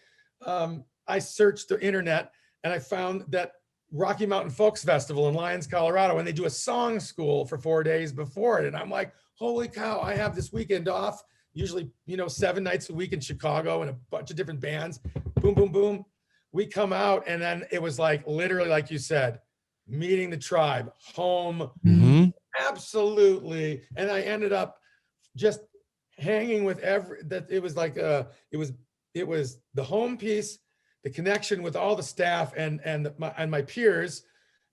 S2: I searched the internet and I found that Rocky Mountain Folks Festival in Lyons, Colorado, and they do a song school for 4 days before it. And I'm like, holy cow, I have this weekend off, usually, 7 nights a week in Chicago and a bunch of different bands. Boom, boom, boom. We come out, and then it was like, literally, like you said, meeting the tribe, home, absolutely. And I ended up just hanging with it was like, it was the home piece, the connection with all the staff and my peers.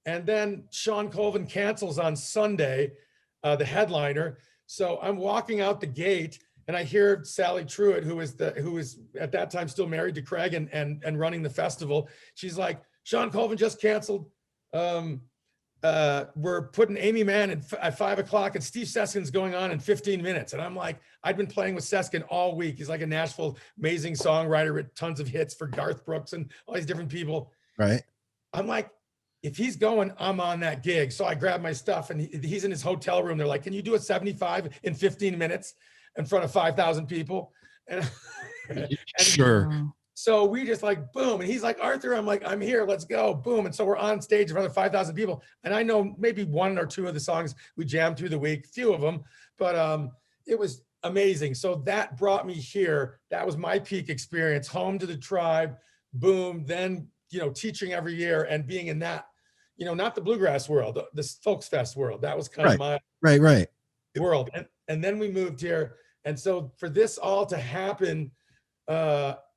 S2: And then Sean Colvin cancels on Sunday, the headliner. So I'm walking out the gate and I hear Sally Truitt, who is at that time still married to Craig and running the festival. She's like, Sean Colvin just canceled. We're putting Amy Mann at 5 o'clock and Steve Seskin's going on in 15 minutes. And I'm like, I'd been playing with Seskin all week. He's like a Nashville amazing songwriter with tons of hits for Garth Brooks and all these different people.
S3: Right.
S2: I'm like, if he's going, I'm on that gig. So I grabbed my stuff and he's in his hotel room. They're like, can you do a 75 in 15 minutes in front of 5,000 people? And
S3: sure.
S2: So we just like, boom. And he's like, Arthur, I'm like, I'm here, let's go. Boom. And so we're on stage in front of 5,000 people. And I know maybe 1 or 2 of the songs we jammed through the week, few of them, but it was amazing. So that brought me here. That was my peak experience, home to the tribe, boom. Then, teaching every year and being in that, not the bluegrass world, this Folks Fest world. That was kind of my world. And then we moved here. And so for this all to happen,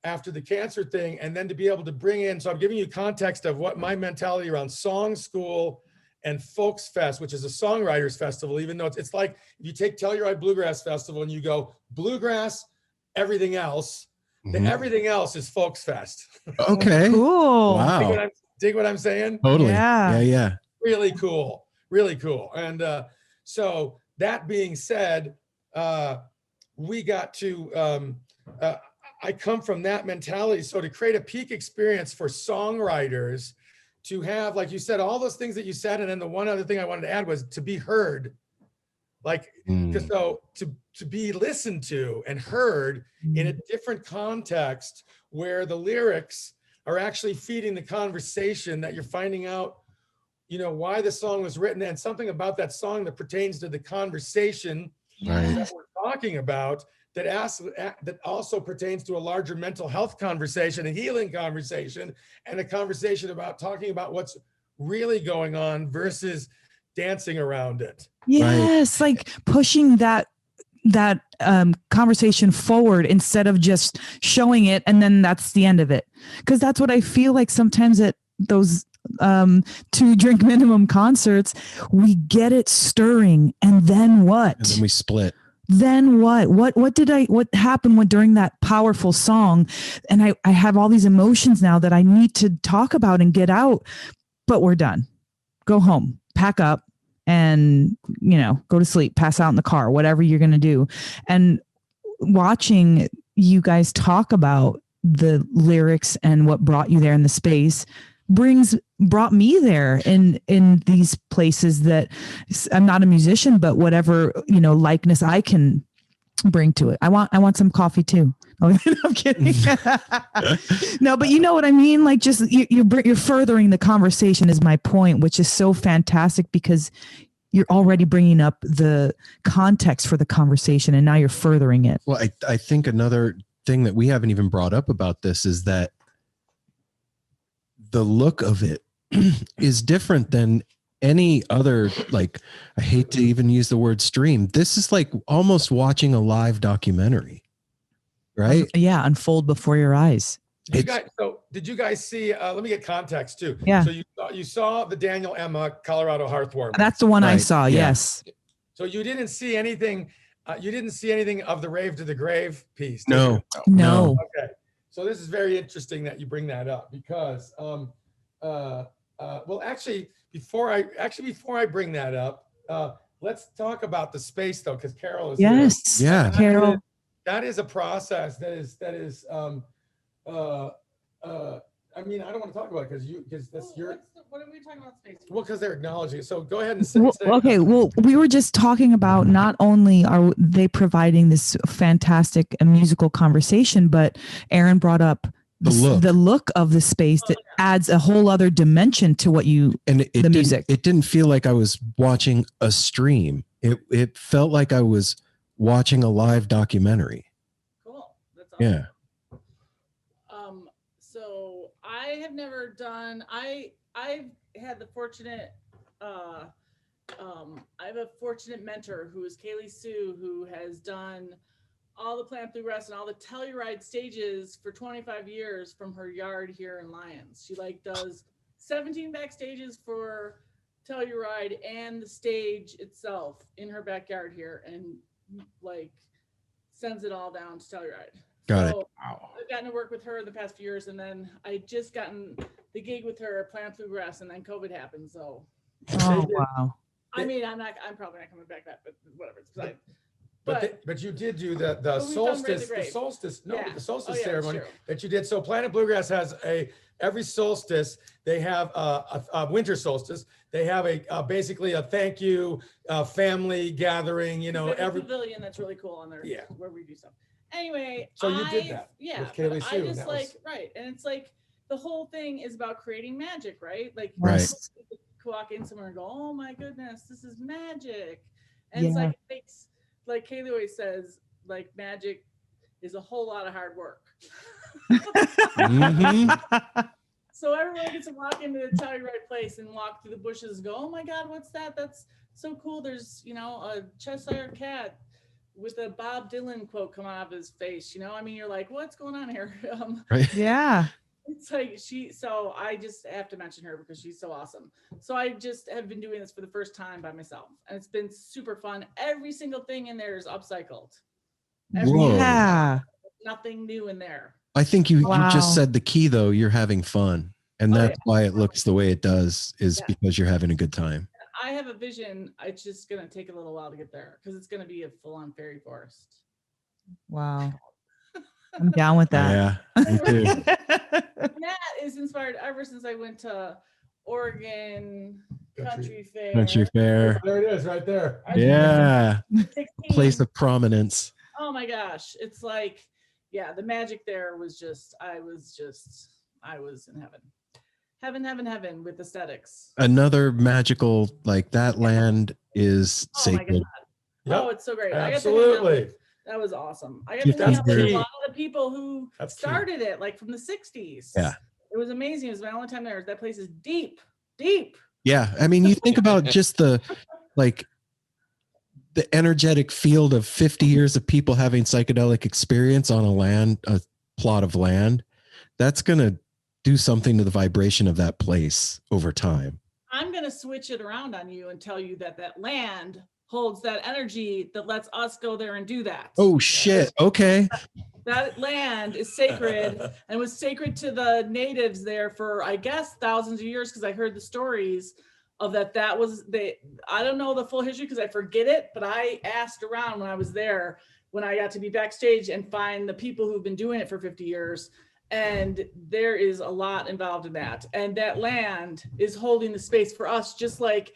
S2: after the cancer thing, and then to be able to bring in, so I'm giving you context of what my mentality around song school and Folks Fest, which is a songwriters festival, even though it's like, if you take Tell Your Ride Bluegrass Festival and you go bluegrass, everything else, then everything else is Folks Fest.
S3: Okay.
S1: Cool.
S3: Wow.
S2: Dig what I'm saying?
S3: Totally.
S1: Yeah.
S2: Really cool. Really cool. And so that being said, we got to, I come from that mentality. So to create a peak experience for songwriters, to have, like you said, all those things that you said. And then the one other thing I wanted to add was to be heard, like, so to be listened to and heard in a different context where the lyrics are actually feeding the conversation, that you're finding out, why the song was written and something about that song that pertains to the conversation that we're talking about, that also pertains to a larger mental health conversation, a healing conversation, and a conversation about talking about what's really going on versus dancing around it.
S1: Yes, like pushing that conversation forward instead of just showing it and then that's the end of it. Because that's what I feel like sometimes at those 2 drink minimum concerts, we get it stirring and then what?
S3: And then we split.
S1: Then what happened during that powerful song? And I have all these emotions now that I need to talk about and get out, but we're done. Go home, pack up, and, go to sleep, pass out in the car, whatever you're going to do. And watching you guys talk about the lyrics and what brought you there in the space brought me there in these places that I'm not a musician, but whatever, likeness I can bring to it. I want some coffee too. Oh, I'm kidding. No, but you know what I mean? Like, just you're furthering the conversation is my point, which is so fantastic because you're already bringing up the context for the conversation and now you're furthering it.
S3: Well, I think another thing that we haven't even brought up about this is that the look of it is different than any other, like, I hate to even use the word stream. This is like almost watching a live documentary. right?
S1: Yeah, unfold before your eyes.
S2: Did you guys see? Let me get context too.
S1: Yeah.
S2: So you saw the Daniel Emma Colorado Hearthworm.
S1: That's the one I
S3: Right,
S1: saw.
S3: yeah.
S1: Yes.
S2: So you didn't see anything. You didn't see anything of the Rave to the Grave piece. Did
S3: No.
S2: you?
S1: No.
S2: Okay. So this is very interesting that you bring that up because, well, actually, before I bring that up, let's talk about the space though, because Carol is here.
S1: Yes.
S3: Yeah.
S1: Carol.
S2: That is a process that is I mean, I don't want to talk about it because that's your.
S4: What are we talking about space?
S2: Well, because they're acknowledging it. So go ahead and say.
S1: Well, okay. Well, we were just talking about not only are they providing this fantastic musical conversation, but Aaron brought up the look of the space that adds a whole other dimension to what you
S3: and
S1: the music.
S3: It didn't feel like I was watching a stream. It felt like I was watching a live documentary.
S4: Cool. That's awesome.
S3: Yeah.
S4: So I have never done. I've had the fortunate. I have a fortunate mentor who is Kaylee Sue, who has done all the Plant Bluegrass and all the Telluride stages for 25 years from her yard here in Lyons. She does 17 backstages for Telluride and the stage itself in her backyard here, and sends it all down to Telluride.
S3: Got it.
S2: Wow.
S4: I've gotten to work with her the past few years, and then I just gotten the gig with her at Plant Bluegrass, and then COVID happened. So,
S1: Oh wow.
S4: I mean, I'm probably not coming back that, but whatever.
S2: But you did do the
S4: we've done
S2: solstice,
S4: Raise
S2: the solstice, no,
S4: Yeah.
S2: but the solstice
S4: Oh, yeah, that's
S2: ceremony
S4: true.
S2: that you did. So Planet Bluegrass has every solstice, they have a winter solstice. They have basically a thank you, family gathering,
S4: There's a
S2: every.
S4: pavilion that's really cool on there.
S2: Yeah.
S4: Where we do stuff. Anyway,
S2: So you did that
S4: Yeah,
S2: with Kaylee
S4: but
S2: Sue,
S4: I
S2: and
S4: just
S2: that was-
S4: right, and it's the whole thing is about creating magic, right?
S3: Right.
S4: Walk in somewhere and go, oh my goodness, this is magic, and it's it takes, like Kaylee always says, magic is a whole lot of hard work.
S3: Mhm.
S4: So everyone gets to walk into the Telluride place and walk through the bushes and go, oh my God, what's that? That's so cool. There's, a Cheshire cat with a Bob Dylan quote come out of his face. I mean, you're like, what's going on here?
S3: Right.
S1: Yeah.
S4: It's so I just have to mention her because she's so awesome. So I just have been doing this for the first time by myself, and it's been super fun. Every single thing in there is upcycled.
S3: Whoa.
S1: Yeah.
S4: Nothing new in there.
S3: I think you
S1: Wow.
S3: just said the key though. You're having fun, and
S4: Oh,
S3: that's
S4: yeah.
S3: why it looks the way it does. Is
S4: Yeah.
S3: because you're having a good time.
S4: I have a vision. It's just going to take a little while to get there because it's going to be a full-on fairy forest.
S1: Wow. I'm down with that.
S3: Yeah, me too.
S4: And that is inspired ever since I went to Oregon Country Fair.
S3: Country Fair.
S2: There it is, right there.
S3: Yeah,
S4: 16.
S3: place of prominence.
S4: Oh my gosh. It's the magic there was just, I was in heaven. Heaven with aesthetics.
S3: Another magical that land is
S4: Oh my
S3: sacred.
S4: God. Oh, it's so great.
S2: Absolutely.
S4: That was awesome. I got
S3: You
S4: to hang out with
S2: think-
S4: a lot of the people who
S2: That's key.
S4: started it, from the 60s.
S3: Yeah.
S4: It was amazing. It was my only time there. That place is deep.
S3: Yeah, I mean, you think about just the energetic field of 50 years of people having psychedelic experience on a plot of land. That's gonna do something to the vibration of that place over time.
S4: I'm going to switch it around on you and tell you that land holds that energy that lets us go there and do that.
S3: Oh shit! Okay.
S4: That land is sacred and was sacred to the natives there for, I guess, thousands of years, because I heard the stories of that was I don't know the full history because I forget it, but I asked around when I was there, when I got to be backstage and find the people who've been doing it for 50 years. And there is a lot involved in that. And that land is holding the space for us, just like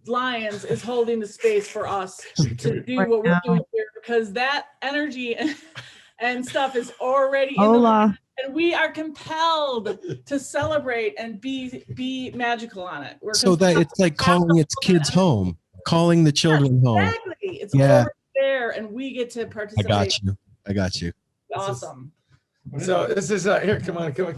S4: Lyons is holding the space for us to do what we're doing here, because that energy and stuff is already in the land, and we are compelled to celebrate and be magical on it.
S3: So that it's like calling its kids home, calling the children home.
S4: Exactly. It's
S3: Yeah.
S4: already there, and we get to
S3: I
S4: participate.
S3: got you.
S4: Awesome.
S2: So this is here. Come on, come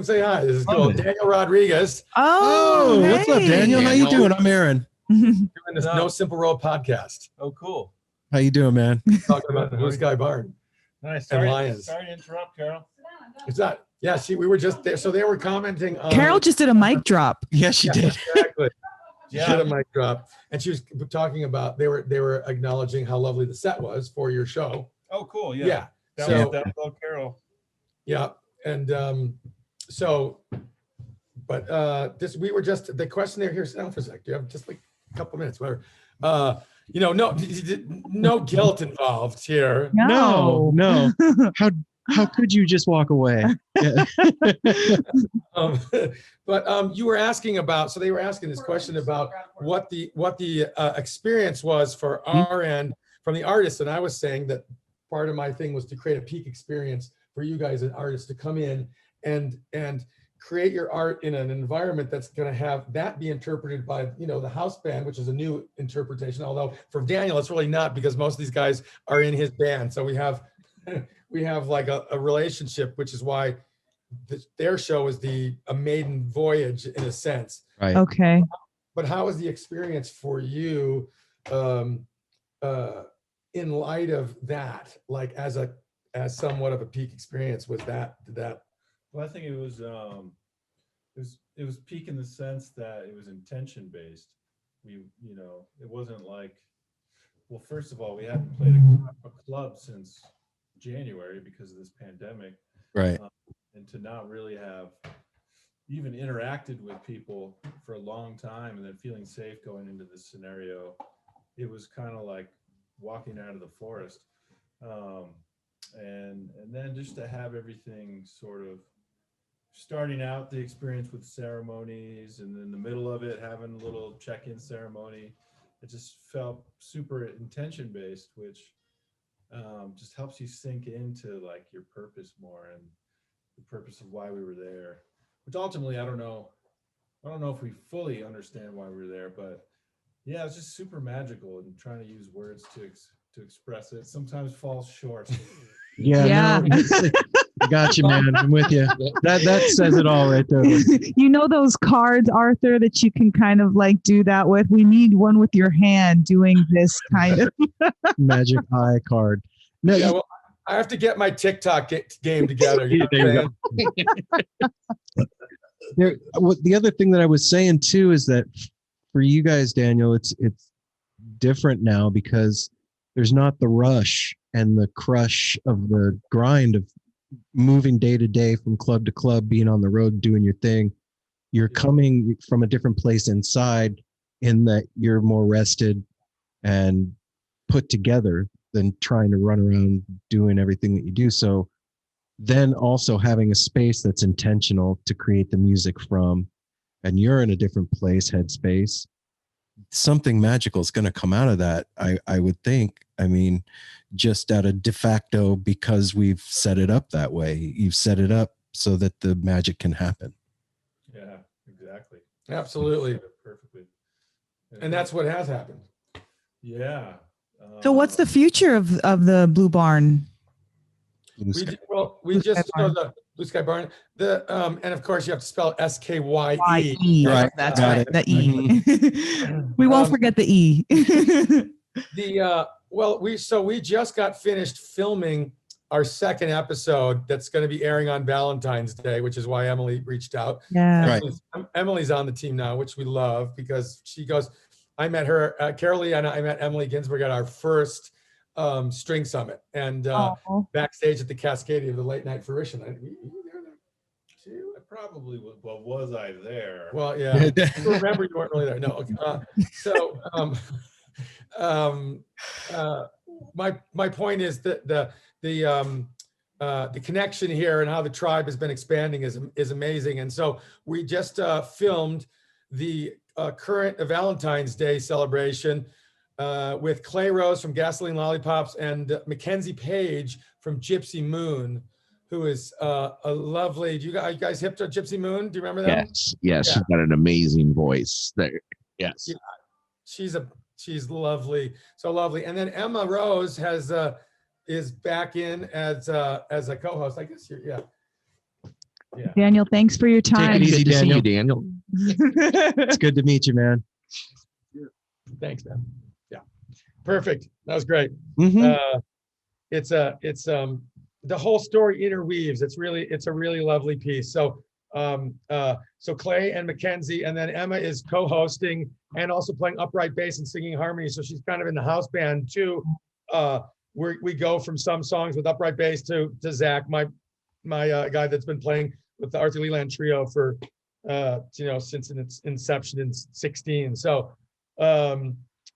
S2: say hi. This is cool. Daniel Rodriguez
S1: Oh,
S3: what's up, Daniel? How you
S5: Daniel.
S3: doing? I'm Aaron.
S2: doing this No Simple Road podcast.
S6: Oh, cool.
S3: How you doing, man?
S2: Talking about the Blue Skye Barn.
S6: Nice.
S2: and Lyons.
S6: Sorry to interrupt, Carol.
S2: It's not. Yeah, we were just there. So they were commenting on.
S1: Carol just did a mic drop.
S3: Yeah, she did.
S2: Exactly. She
S6: Yeah.
S2: did a mic drop, and she was talking about they were acknowledging how lovely the set was for your show.
S6: Oh, cool. Yeah.
S2: Yeah.
S6: That
S2: So
S6: was all Carol.
S2: yeah, and so, but this we were just the question there. Here, sit down for a sec. Do you have just like a couple minutes, whatever? No guilt involved here.
S3: No. How could you just walk away? Yeah.
S2: But you were asking about, so they were asking this question about what the experience was for our end from the artists, and I was saying that part of my thing was to create a peak experience for you guys as artists to come in and create your art in an environment that's going to have that be interpreted by the house band, which is a new interpretation. Although for Daniel, it's really not, because most of these guys are in his band, so we have like a relationship, which is why their show is a maiden voyage in a sense.
S3: Right.
S1: Okay.
S2: But how was the experience for you in light of that, like as somewhat of a peak experience? Did that?
S6: Well, I think it was peak in the sense that it was intention based. It wasn't like, well, first of all, we hadn't played a club since January because of this pandemic.
S3: Right.
S6: And to not really have even interacted with people for a long time and then feeling safe going into this scenario, it was kind of like walking out of the forest. And then just to have everything sort of starting out the experience with ceremonies, and in the middle of it having a little check-in ceremony, it just felt super intention based, which just helps you sink into like your purpose more and the purpose of why we were there, which ultimately I don't know if we fully understand why we were there, but yeah, it's just super magical, and trying to use words to express it sometimes falls short.
S1: Yeah.
S3: No, I got you, man. I'm with you. That says it all right there.
S1: Those cards, Arthur, that you can kind of like do that with? We need one with your hand doing this kind of
S3: magic eye card. No,
S2: Yeah, well, I have to get my TikTok game together. You know what I'm saying?
S3: The other thing that I was saying too is that for you guys, Daniel, it's different now because there's not the rush and the crush of the grind of moving day to day from club to club, being on the road, doing your thing. You're coming from a different place inside, in that you're more rested and put together than trying to run around doing everything that you do. So then also having a space that's intentional to create the music from, and you're in a different place, headspace, something magical is going to come out of that. I would think. I mean, just out of de facto, because we've set it up that way. You've set it up so that the magic can happen.
S6: Yeah, exactly.
S2: Absolutely.
S6: Perfectly.
S2: And that's what has happened.
S6: Yeah.
S1: So what's the future of the Blue Barn?
S2: We just
S1: Barn.
S2: the Blue Skye Barn. And of course you have to spell SKYE.
S3: Right.
S1: That's
S3: Got
S1: right.
S3: it.
S1: The E. We won't forget the E.
S2: We just got finished filming our second episode that's going to be airing on Valentine's Day, which is why Emily reached out.
S1: Yeah.
S3: Right.
S2: Emily's on the team now, which we love, because she goes, I met her, Carol Lee, and I met Emily Ginsberg at our first string summit, and backstage at the Cascadia of the Late Night Fruition. Were you there then?
S6: I probably was. Well, was I there?
S2: Well, yeah. I remember you weren't really there. No. My point is that the connection here and how the tribe has been expanding is amazing. And so we just filmed the current Valentine's Day celebration with Clay Rose from Gasoline Lollipops and Mackenzie Page from Gipsy Moon, who is a lovely. You guys hip to Gipsy Moon? Do you remember that?
S5: Yes.
S2: Yeah.
S5: She's got an amazing voice. There. Yes.
S2: Yeah, she's lovely, so lovely. And then Emma Rose is back in as a co-host. I guess yeah.
S1: Daniel, thanks for your time.
S3: Take it easy,
S5: Good to see
S3: Daniel.
S5: you, Daniel.
S3: It's good to meet you, man.
S2: Thanks, man. Yeah, perfect. That was great.
S3: Mhm.
S2: the whole story interweaves. It's a really lovely piece. So so Clay and Mackenzie, and then Emma is co-hosting and also playing upright bass and singing harmony. So she's kind of in the house band too. We go from some songs with upright bass to Zach, my guy that's been playing with the Arthur Leland Trio for since its inception in 16. So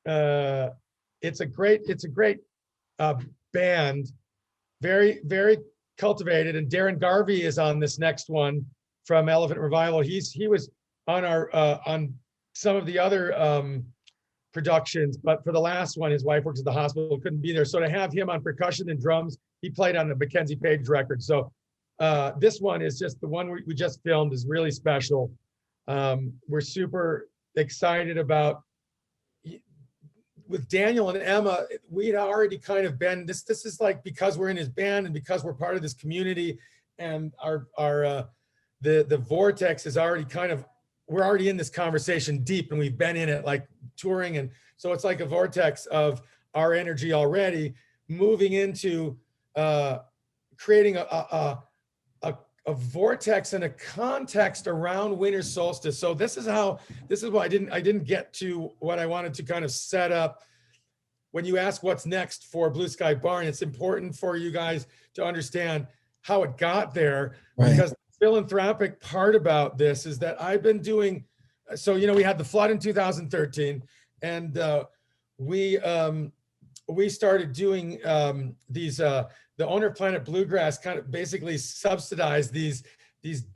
S2: it's a great band, very, very cultivated. And Darren Garvey is on this next one from Elephant Revival. He was on our on some of the other productions, but for the last one, his wife works at the hospital, couldn't be there. So to have him on percussion and drums, he played on the Mackenzie Page record. So this one is just the one we just filmed, is really special. We're super excited about, with Daniel and Emma, we'd already kind of been, this is like, because we're in his band and because we're part of this community, and the vortex is already kind of, we're already in this conversation deep, and we've been in it like touring. And so it's like a vortex of our energy already moving into creating a vortex and a context around winter solstice. So this is why I didn't get to what I wanted to kind of set up. When you ask what's next for Blue Skye Barn, it's important for you guys to understand how it got there, right? Because the philanthropic part about this is that I've been doing, so, we had the flood in 2013, and we started doing these, the owner of Planet Bluegrass kind of basically subsidized these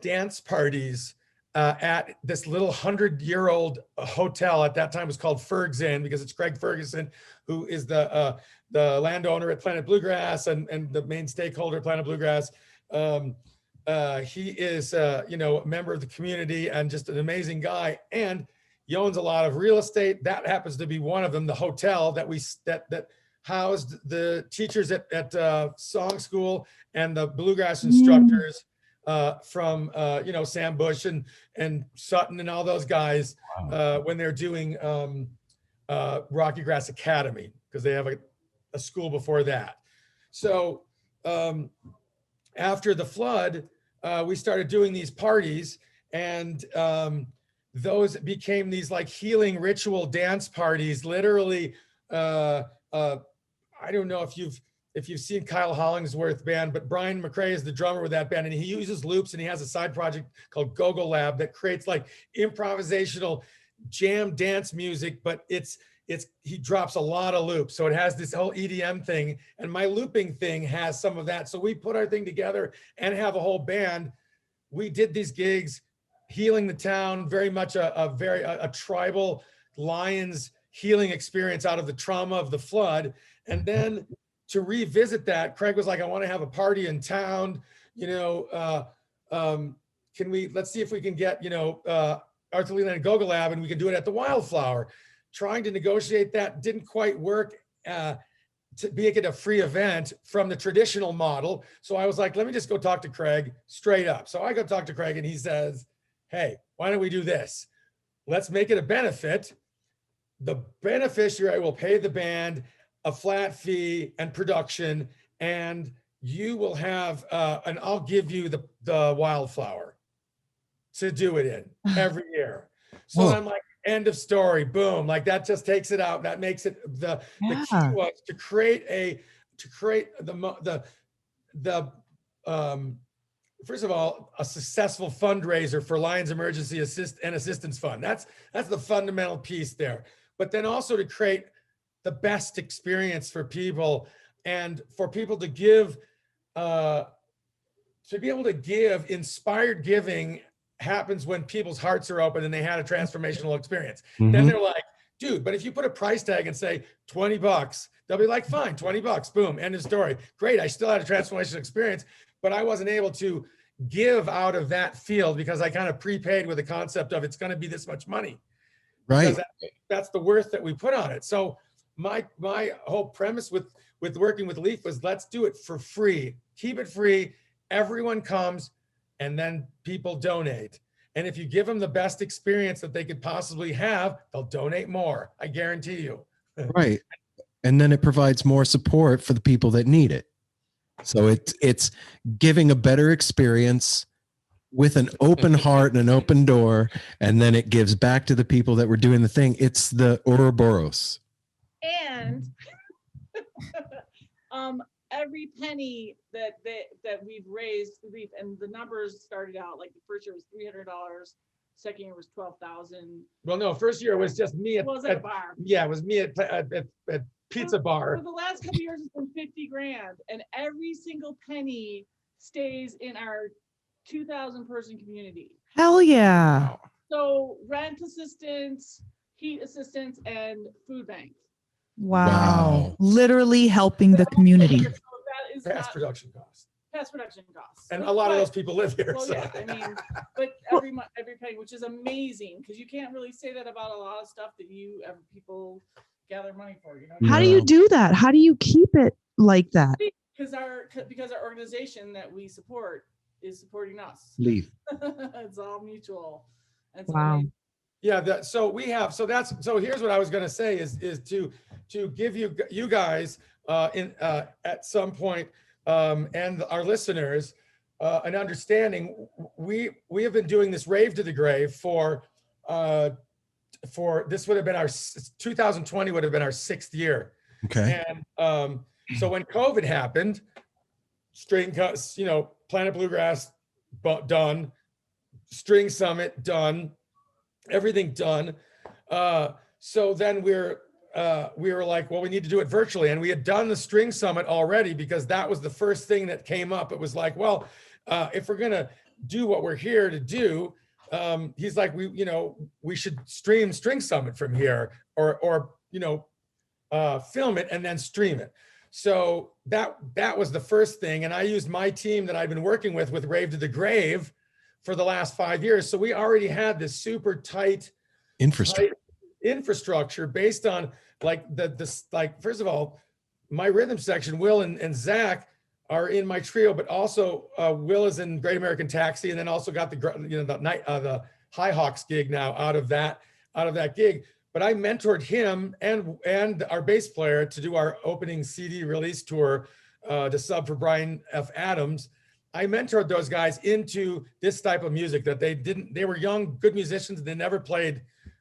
S2: dance parties at this little 100-year-old hotel. At that time it was called Ferg's Inn, because it's Craig Ferguson, who is the landowner at Planet Bluegrass and the main stakeholder at Planet Bluegrass. He is a member of the community and just an amazing guy, and he owns a lot of real estate. That happens to be one of them, the hotel that that housed the teachers at song school and the bluegrass instructors from Sam Bush and Sutton and all those guys. Wow. When they're doing Rocky Grass Academy, because they have a school before that. So after the flood, we started doing these parties, and those became these like healing ritual dance parties. Literally, I don't know if you've seen Kyle Hollingsworth band, but Brian McRae is the drummer with that band, and he uses loops, and he has a side project called Go-Go Lab that creates like improvisational jam dance music, but he drops a lot of loops. So it has this whole EDM thing, and my looping thing has some of that. So we put our thing together and have a whole band. We did these gigs, healing the town, very much a tribal Lyons healing experience out of the trauma of the flood. And then to revisit that, Craig was like, I want to have a party in town. Let's see if we can get, Arthur Leland Go-Go Lab, and we can do it at the Wildflower. Trying to negotiate that didn't quite work to make it a free event from the traditional model. So I was like, let me just go talk to Craig straight up. So I go talk to Craig, and he says, hey, why don't we do this? Let's make it a benefit. The beneficiary will pay the band a flat fee and production, and you will have, and I'll give you the Wildflower to do it in every year. So I'm like, end of story, boom. Like that just takes it out. That makes it, the key was to create first of all, a successful fundraiser for Lyons Emergency Assistance Fund. That's the fundamental piece there. But then also to create the best experience for people, and for people to give, to be able to give. Inspired giving happens when people's hearts are open and they had a transformational experience. Mm-hmm. Then they're like, dude, but if you put a price tag and say $20, they'll be like, fine, $20, boom, end of story. Great, I still had a transformational experience, but I wasn't able to give out of that field because I kind of prepaid with the concept of it's going to be this much money. Right. Because that's the worth that we put on it. So my whole premise with working with L.E.A.F was, let's do it for free. Keep it free. Everyone comes, and then people donate. And if you give them the best experience that they could possibly have, they'll donate more. I guarantee you.
S3: Right. and then it provides more support for the people that need it. So it's giving a better experience with an open heart and an open door, and then it gives back to the people that were doing the thing. It's the Ouroboros.
S4: And every penny that we've raised, and the numbers started out like the first year was $300, second year was 12,000.
S2: Well, no, first year it was just me
S4: It was at a bar.
S2: Yeah, it was me at pizza bar.
S4: For the last couple of years, it's been 50 grand, and every single penny stays in our 2,000 person community.
S1: Hell yeah.
S2: Wow.
S4: So rent assistance, heat assistance, and food bank.
S1: Wow. Literally helping the community.
S4: So that is
S2: Past production costs.
S4: past production costs.
S2: And a lot of those people live here.
S4: Well,
S2: So.
S4: yeah, I mean, but every penny, which is amazing, because you can't really say that about a lot of stuff that people gather money for. You know,
S1: How do you do that? How do you keep it like that?
S4: because our organization that we support is supporting us.
S3: Leaf.
S4: It's all mutual. And
S1: Wow.
S2: Yeah, so here's what I was going to say is to give you guys at some point and our listeners an understanding. We have been doing this Rave to the Grave for this would have been our 2020 would have been our 6th year.
S3: Okay.
S2: And so when COVID happened, Planet Bluegrass done, String Summit done, everything done. So then we were like, well, we need to do it virtually. And we had done the String Summit already because that was the first thing that came up. It was like, well, if we're going to do what we're here to do, he's like, we should stream String Summit from here or film it and then stream it. So that was the first thing. And I used my team that I've been working with Rave to the Grave for the last 5 years. So we already had this super tight infrastructure based on first of all, my rhythm section, Will and Zach are in my trio, but also Will is in Great American Taxi, and then also got the High Hawks gig now out of that gig. But I mentored him and our bass player to do our opening CD release tour to sub for Brian F. Adams. I mentored those guys into this type of music that they were young, good musicians. They never played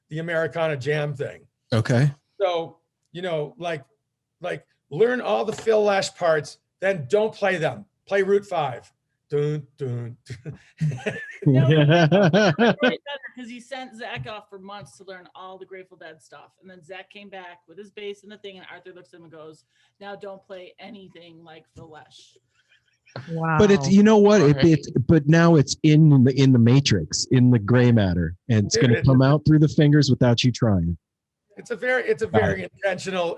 S2: the Americana jam thing.
S3: Okay.
S2: So, learn all the Phil Lesh parts, then don't play them. Play Route 5. Dun, dun, dun.
S4: Because he sent Zach off for months to learn all the Grateful Dead stuff. And then Zach came back with his bass and the thing, and Arthur looks at him and goes, now don't play anything like Phil Lesh.
S1: Wow.
S3: But it's, you know what? But now it's in the matrix, in the gray matter, and it's going to come out through the fingers without you trying.
S2: It's a very intentional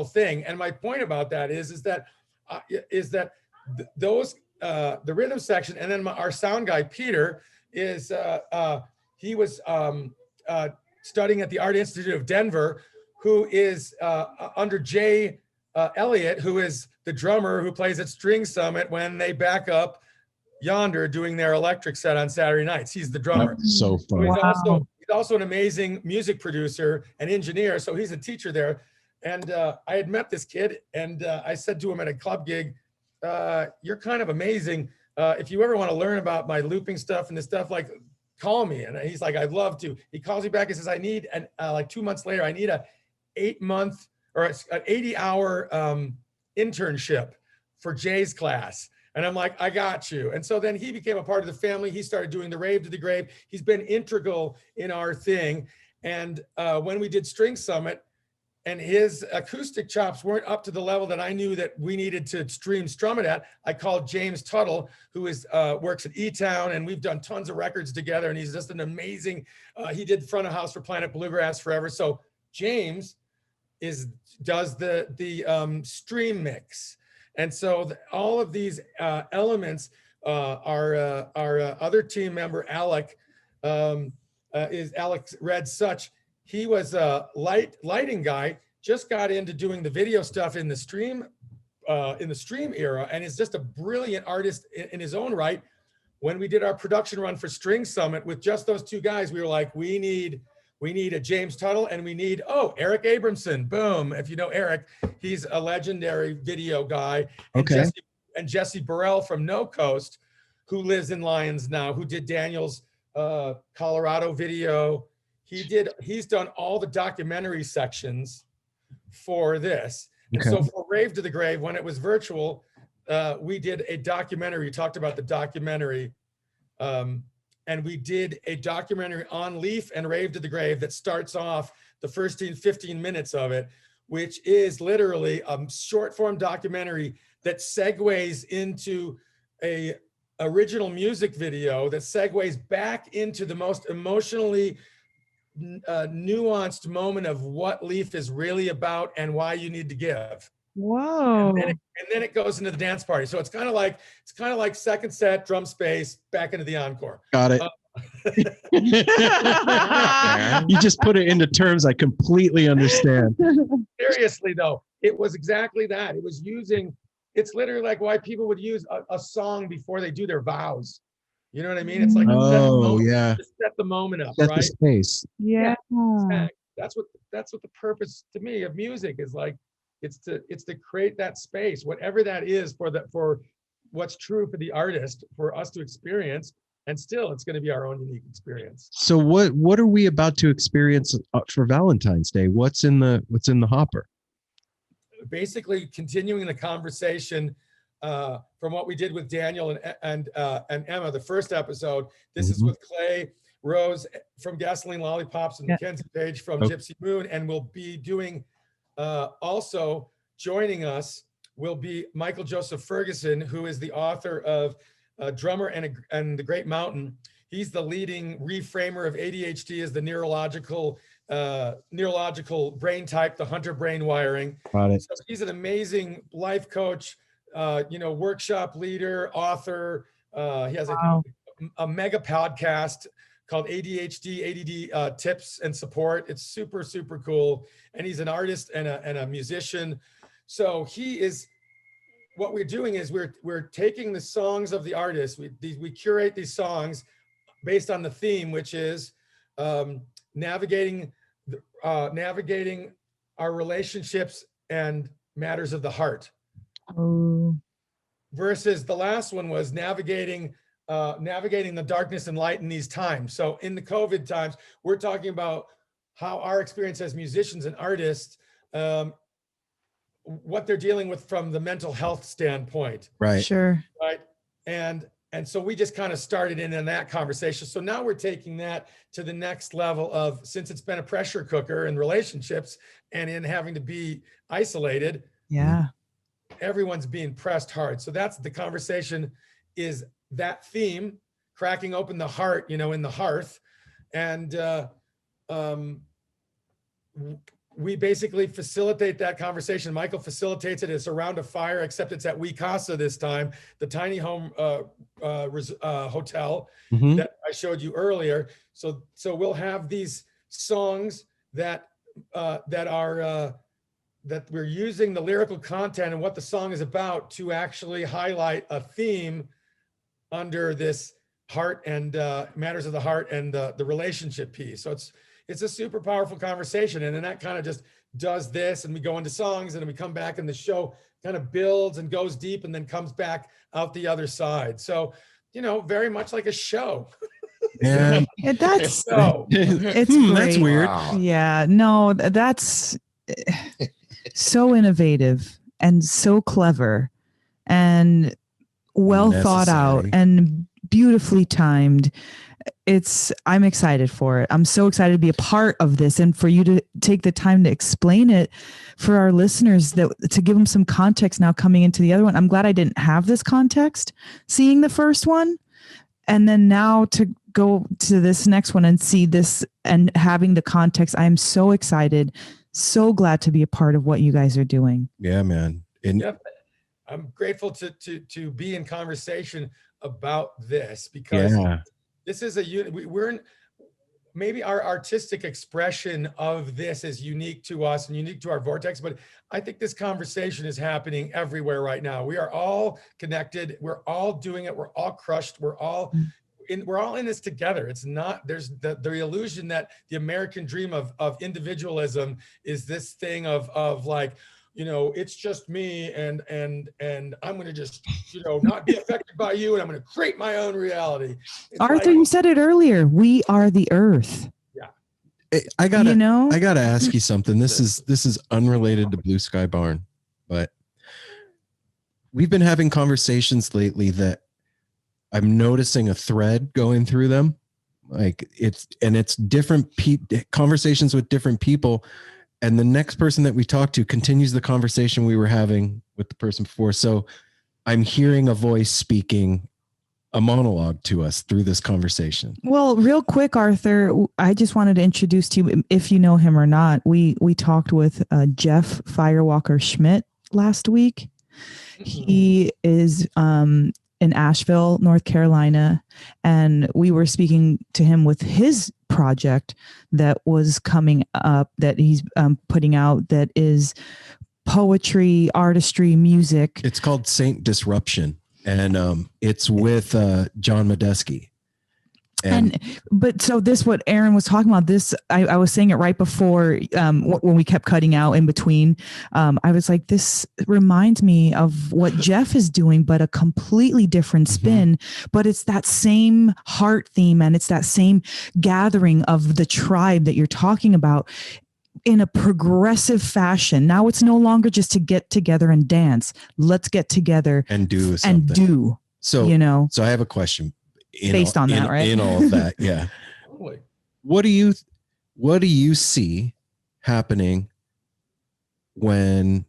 S2: thing. And my point about that is that those the rhythm section, and then our sound guy Peter is he was studying at the Art Institute of Denver, who is under Jay Elliott, who is the drummer who plays at String Summit when they back up Yonder doing their electric set on Saturday nights. He's the drummer.
S3: That's so fun.
S2: He's also an amazing music producer and engineer. So he's a teacher there. And I had met this kid, and I said to him at a club gig, you're kind of amazing. If you ever want to learn about my looping stuff and this stuff, like, call me. And he's like, I'd love to. He calls me back and says, I need, like 2 months later, I need a 8-month or an 80-hour internship for Jay's class. And I'm like, I got you. And so then he became a part of the family. He started doing the Rave to the Grave. He's been integral in our thing. And when we did String Summit, and his acoustic chops weren't up to the level that I knew that we needed to strum it at, I called James Tuttle, who works at E-Town, and we've done tons of records together. And he's just an amazing, he did front of house for Planet Bluegrass forever. So James does the stream mix. And so all of these elements, our other team member, Alec, is Alex Red Such. He was a lighting guy, just got into doing the video stuff in the stream era, and is just a brilliant artist in his own right. When we did our production run for String Summit with just those two guys, we were like, we need we need a James Tuttle, and we need, Eric Abramson. Boom. If you know Eric, he's a legendary video guy. And
S3: Okay.
S2: Jesse Burrell from No Coast, who lives in Lyons now, who did Daniel's Colorado video. He's done all the documentary sections for this. And so for Rave to the Grave, when it was virtual, we did a documentary. We talked about the documentary. And we did a documentary on L.E.A.F and Rave to the Grave that starts off the first 15 minutes of it, which is literally a short form documentary that segues into a original music video that segues back into the most emotionally nuanced moment of what L.E.A.F is really about and why you need to give.
S1: Whoa.
S2: And then it goes into the dance party. So it's kind of like second set, drum space, back into the encore.
S3: Got it. You just put it into terms I completely understand.
S2: Seriously though, it was exactly that. It's literally like why people would use a song before they do their vows. You know what I mean? It's like
S3: yeah,
S2: to set the moment up,
S3: set
S2: right?
S3: the space.
S1: Yeah.
S2: Exactly. That's what the purpose to me of music is like. It's to create that space, whatever that is for what's true for the artist, for us to experience, and still it's going to be our own unique experience.
S3: So what are we about to experience for Valentine's Day? What's in the hopper?
S2: Basically, continuing the conversation from what we did with Daniel and Emma, the first episode. This is with Clay Rose from Gasoline Lollipops and Mackenzie Page from Gipsy Moon, and we'll be doing. Also joining us will be Michael Joseph Ferguson, who is the author of Drummer and the Great Mountain. He's the leading reframer of ADHD as the neurological brain type, the hunter brain wiring.
S3: Got it.
S2: So he's an amazing life coach, workshop leader, author. He has a mega podcast called ADHD, ADD Tips and Support. It's super, super cool. And he's an artist and a musician. So what we're doing is we're taking the songs of the artist. We curate these songs based on the theme, which is navigating our relationships and matters of the heart.
S1: Oh.
S2: Versus the last one was navigating the darkness and light in these times. So in the COVID times, we're talking about how our experience as musicians and artists, what they're dealing with from the mental health standpoint.
S3: Right.
S1: Sure.
S2: Right. And so we just kind of started in that conversation. So now we're taking that to the next level of, since it's been a pressure cooker in relationships and in having to be isolated.
S1: Yeah.
S2: Everyone's being pressed hard. So that's the conversation, is that theme, cracking open the heart, in the hearth. And we basically facilitate that conversation. Michael facilitates it. It's around a fire, except it's at We Casa this time, the tiny home hotel that I showed you earlier. So we'll have these songs that we're using the lyrical content and what the song is about to actually highlight a theme under this heart and matters of the heart and the relationship piece. So it's a super powerful conversation. And then that kind of just does this, and we go into songs, and then we come back and the show kind of builds and goes deep and then comes back out the other side. So, very much like a show.
S3: Yeah.
S1: That's
S2: So,
S1: it's great.
S3: That's weird.
S5: Wow.
S1: Yeah, no, that's so innovative and so clever and well thought out
S3: Necessary.
S1: and beautifully timed. I'm excited for it. I'm so excited to be a part of this, and for you to take the time to explain it for our listeners, to give them some context now coming into the other one. I'm glad I didn't have this context seeing the first one, and then now to go to this next one and see this and having the context. I'm so excited, so glad to be a part of what you guys are doing.
S3: Yeah, man.
S2: Yep. I'm grateful to be in conversation about this, because this is maybe our artistic expression of this is unique to us and unique to our vortex, but I think this conversation is happening everywhere right now. We are all connected. We're all doing it. We're all crushed. we're all in this together. It's not, there's the illusion that the American dream of individualism is this thing of like, you know, it's just me and I'm going to just, you know, not be affected by you, and I'm going to create my own reality. It's
S1: Arthur,
S2: like,
S1: you said it earlier. We are the earth.
S3: I gotta,
S1: You know?
S3: I gotta ask you something. This is unrelated to Blue Skye Barn, but we've been having conversations lately that I'm noticing a thread going through them. Like it's different conversations with different people. And the next person that we talk to continues the conversation we were having with the person before. So I'm hearing a voice speaking a monologue to us through this conversation.
S1: Well, real quick, Arthur, I just wanted to introduce to you, if you know him or not, we talked with Jeff Firewalker Schmidt last week. He is in Asheville, North Carolina, and we were speaking to him with his project that was coming up, that he's putting out, that is poetry, artistry, music.
S3: It's called Saint Disruption, and it's with John Medeski.
S1: But so this, what Aaron was talking about, this, I was saying it right before when we kept cutting out in between. I was like, this reminds me of what Jeff is doing, but a completely different spin. But it's that same heart theme, and it's that same gathering of the tribe that you're talking about in a progressive fashion. Now it's no longer just to get together and dance. Let's get together
S3: and do something.
S1: And do. So, you know.
S3: So I have a question.
S1: Based on that, right?
S3: In all of that, yeah. What do you see happening when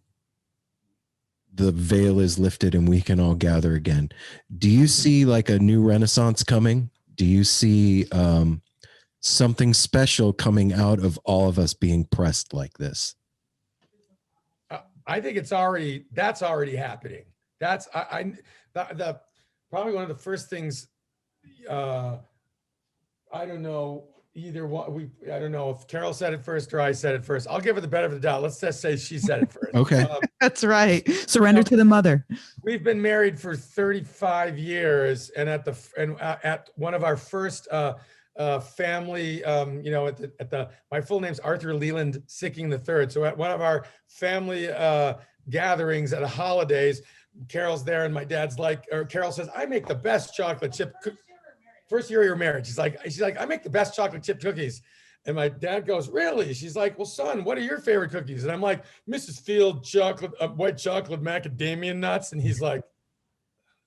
S3: the veil is lifted and we can all gather again? Do you see like a new renaissance coming? Do you see something special coming out of all of us being pressed like this?
S2: I think that's already happening. That's the probably one of the first things. I don't know either one. I don't know if Carol said it first or I said it first. I'll give her the benefit of the doubt. Let's just say she said it first.
S3: Okay.
S1: That's right. Surrender to the mother. We've
S2: been married for 35 years, and at one of our first family, you know, my full name's Arthur Leland Sicking III. So at one of our family gatherings at a holidays, Carol's there, and my dad's like, or Carol says, I make the best chocolate chip. First year of your marriage, she's like, I make the best chocolate chip cookies. And my dad goes, really? She's like, well, son, what are your favorite cookies? And I'm like, Mrs. Field chocolate, white chocolate macadamia nuts. And he's like,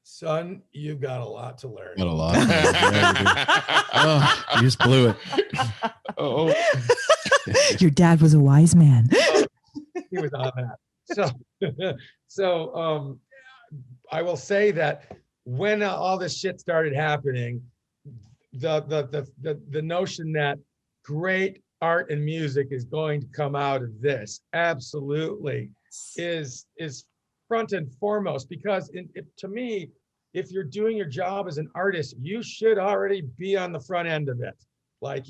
S2: son, you've got a lot to learn.
S3: Got a lot. Oh, you just blew it.
S5: Oh,
S1: your dad was a wise man.
S2: He was on that. So I will say that when all this shit started happening, the notion that great art and music is going to come out of this absolutely is front and foremost, because to me, if you're doing your job as an artist, you should already be on the front end of it. Like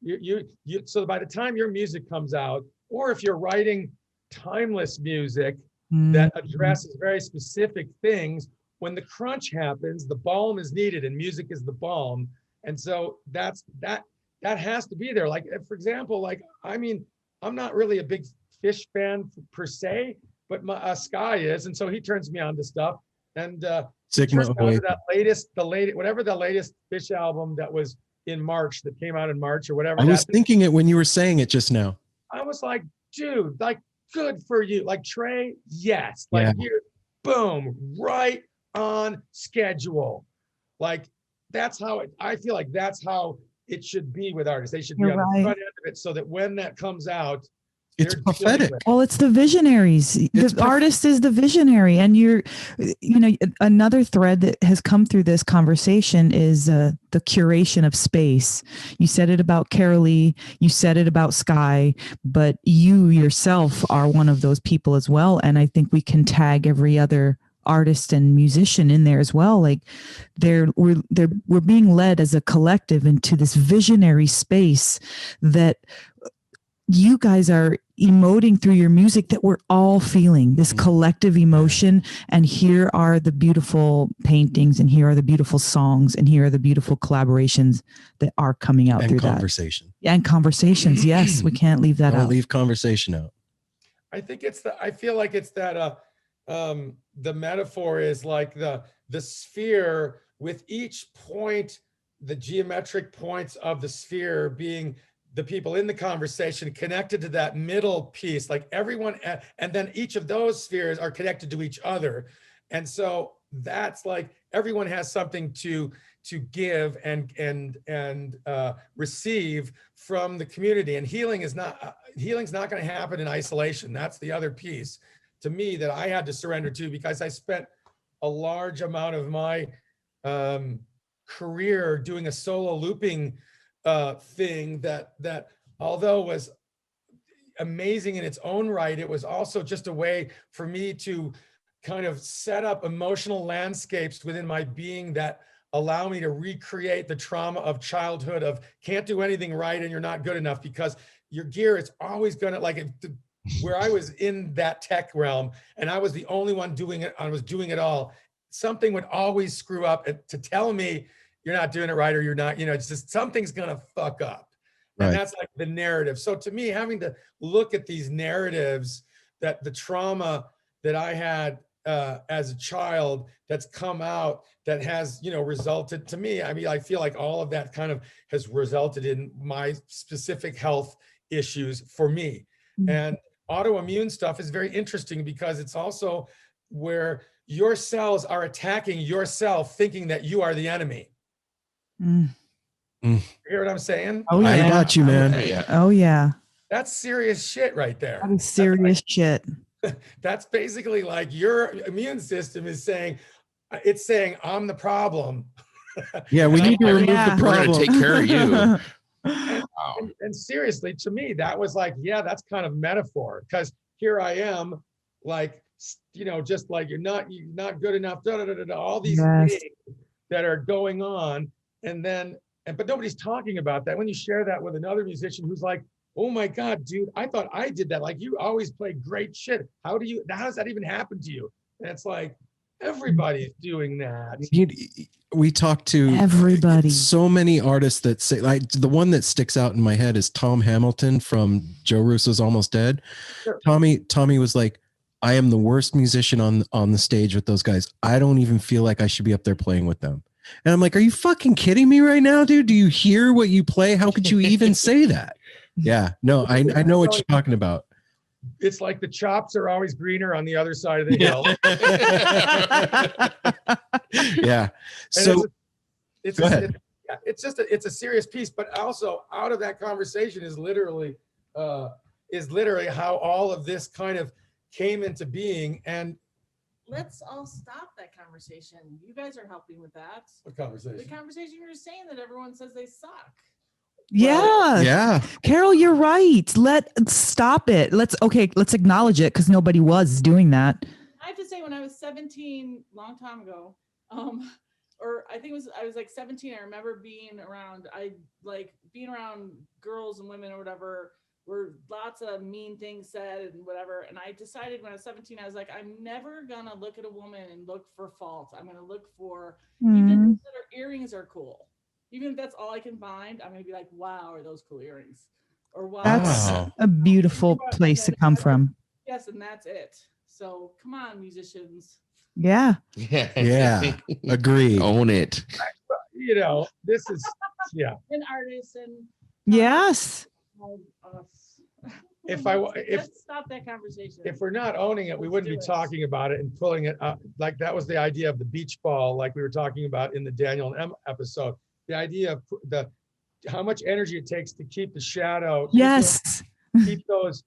S2: you so by the time your music comes out, or if you're writing timeless music that addresses very specific things, when the crunch happens, the balm is needed, and music is the balm. And so that has to be there. Like, for example, like, I mean, I'm not really a big Fish fan per se, but Skye is. And so he turns me on to stuff. And that whatever the latest Fish album that was in March, that came out in March or whatever.
S3: I was thinking it when you were saying it just now.
S2: I was like, dude, like, good for you. Like, Trey, yes. Like, you're boom, right on schedule. Like, that's how I feel like that's how it should be with artists. They should be on the front end of it, so that when that comes out,
S3: it's prophetic.
S1: Well, it's the visionaries. The artist is the visionary. And another thread that has come through this conversation is the curation of space. You said it about Carolee, you said it about Skye, but you yourself are one of those people as well. And I think we can tag every other artist and musician in there as well. Like we're being led as a collective into this visionary space that you guys are emoting through your music that we're all feeling this collective emotion. And here are the beautiful paintings, and here are the beautiful songs, and here are the beautiful collaborations that are coming out
S3: And
S1: through
S3: conversation.
S1: that. And conversations. Yes, we can't leave that
S3: Don't
S1: out.
S3: leave conversation out.
S2: I feel like it's that the metaphor is like the sphere, with each point, the geometric points of the sphere being the people in the conversation connected to that middle piece, like everyone, and then each of those spheres are connected to each other. And so that's like everyone has something to give and receive from the community. And healing's not going to happen in isolation. That's the other piece to me that I had to surrender to, because I spent a large amount of my career doing a solo looping thing that although was amazing in its own right, it was also just a way for me to kind of set up emotional landscapes within my being that allow me to recreate the trauma of childhood of can't do anything right and you're not good enough, because your gear is always gonna, like, where I was in that tech realm and I was the only one doing it, I was doing it all, something would always screw up to tell me you're not doing it right, or you're not, it's just something's gonna fuck up. And that's like the narrative. So to me, having to look at these narratives, that the trauma that I had as a child that's come out, that has, resulted to me, I mean, I feel like all of that kind of has resulted in my specific health issues for me. And autoimmune stuff is very interesting because it's also where your cells are attacking yourself, thinking that you are the enemy. You hear what I'm saying?
S1: Oh, yeah.
S3: I got you, man.
S1: Oh, yeah.
S2: That's serious shit right there.
S1: That is serious shit.
S2: That's basically like your immune system is saying, it's saying, I'm the problem.
S3: Yeah, we need to remove the
S5: We're
S3: problem.
S5: going to take care of you.
S2: And seriously, to me, that was like, yeah, that's kind of metaphor, because here I am, like, just like you're not good enough, all these things that are going on. But nobody's talking about that. When you share that with another musician who's like, oh my God, dude, I thought I did that. Like, you always play great shit. How does that even happen to you? And it's like, everybody's doing that.
S3: We talked to
S1: everybody,
S3: so many artists that say, like, the one that sticks out in my head is Tom Hamilton from Joe Russo's Almost Dead.
S2: Sure.
S3: Tommy was like, I am the worst musician on the stage with those guys. I don't even feel like I should be up there playing with them. And I'm like, are you fucking kidding me right now, dude? Do you hear what you play? How could you even say that? Yeah, no, I know what you're talking about.
S2: It's like the chops are always greener on the other side of the hill.
S3: Yeah. So
S2: it's
S3: go ahead.
S2: It's a serious piece, but also out of that conversation is literally how all of this kind of came into being. And
S4: let's all stop that conversation. You guys are helping with that.
S2: what conversation?
S4: The conversation you're saying that everyone says they suck.
S3: Yeah.
S1: Carol, you're right. Let's stop it. Let's acknowledge it, because nobody was doing that.
S4: I have to say, when I was 17, long time ago, or I think I was like 17. I remember being around girls and women or whatever, where lots of mean things said and whatever. And I decided when I was 17, I was like, I'm never gonna look at a woman and look for faults. I'm gonna look for even if her earrings are cool. Even if that's all I can find, I'm gonna be like, wow, are those cool earrings? Or wow.
S1: That's a beautiful place to come from.
S4: Yes, and that's it. So come on, musicians.
S1: Yeah.
S3: Yeah. Agree.
S5: Own it.
S2: This is, yeah.
S4: And artists and
S1: Yes.
S4: Let's stop that conversation.
S2: If we're not owning it, we wouldn't be talking about it and pulling it up. Like, that was the idea of the beach ball, like we were talking about in the Daniel and M episode. The idea of how much energy it takes to keep the shadow.
S1: Yes.
S2: Keep those,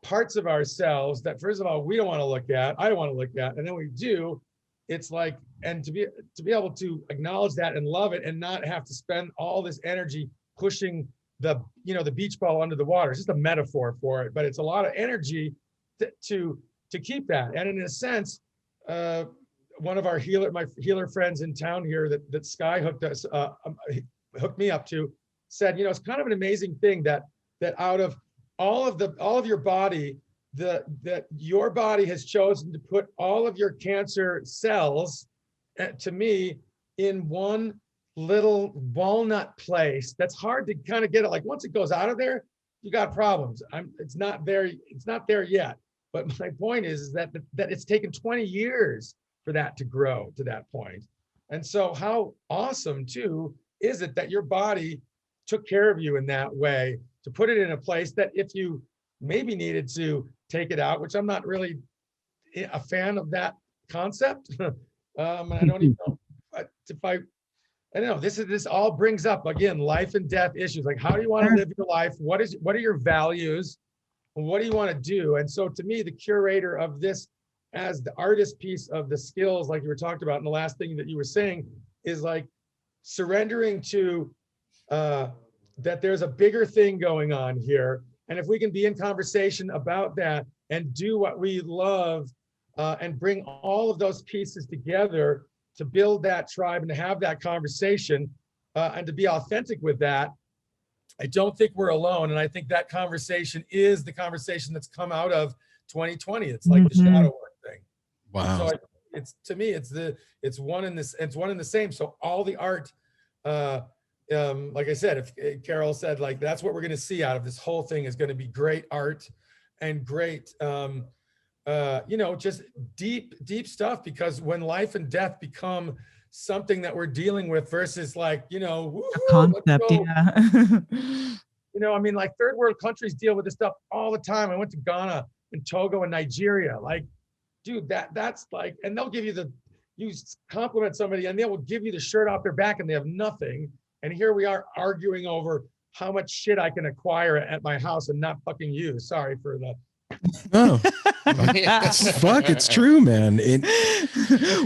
S2: parts of ourselves that, first of all, we don't want to look at. I don't want to look at, and then we do. It's like, and to be able to acknowledge that and love it, and not have to spend all this energy pushing the beach ball under the water. It's just a metaphor for it, but it's a lot of energy to keep that. And in a sense, one of my healer friends in town here that Skye hooked me up to said, it's kind of an amazing thing that out of all of your body, that your body has chosen to put all of your cancer cells, to me, in one little walnut place. That's hard to kind of get it. Like once it goes out of there, you got problems. It's not there yet. But my point is that it's taken 20 years for that to grow to that point. And so how awesome too is it that your body took care of you in that way, to put it in a place that if you maybe needed to take it out, which I'm not really a fan of that concept. I don't even know if I don't know. This all brings up again life and death issues. Like, how do you want to live your life? What are your values? What do you want to do? And so, to me, the curator of this, as the artist piece of the skills, like you were talking about, and the last thing that you were saying is like surrendering to that there's a bigger thing going on here. And if we can be in conversation about that and do what we love and bring all of those pieces together to build that tribe and to have that conversation and to be authentic with that, I don't think we're alone. And I think that conversation is the conversation that's come out of 2020. It's like the shadow work thing.
S3: Wow.
S2: So it's to me, it's one in the same. So all the art, like I said, if Carol said like, that's what we're going to see out of this whole thing is going to be great art and great, just deep stuff, because when life and death become something that we're dealing with versus like, a
S1: concept, yeah.
S2: I mean, like third world countries deal with this stuff all the time. I went to Ghana and Togo and Nigeria. Like, dude, that's like, and they'll give you you compliment somebody and they will give you the shirt off their back and they have nothing. And here we are arguing over how much shit I can acquire at my house and not fucking use. Sorry for the.
S3: Oh, fuck! It's true, man.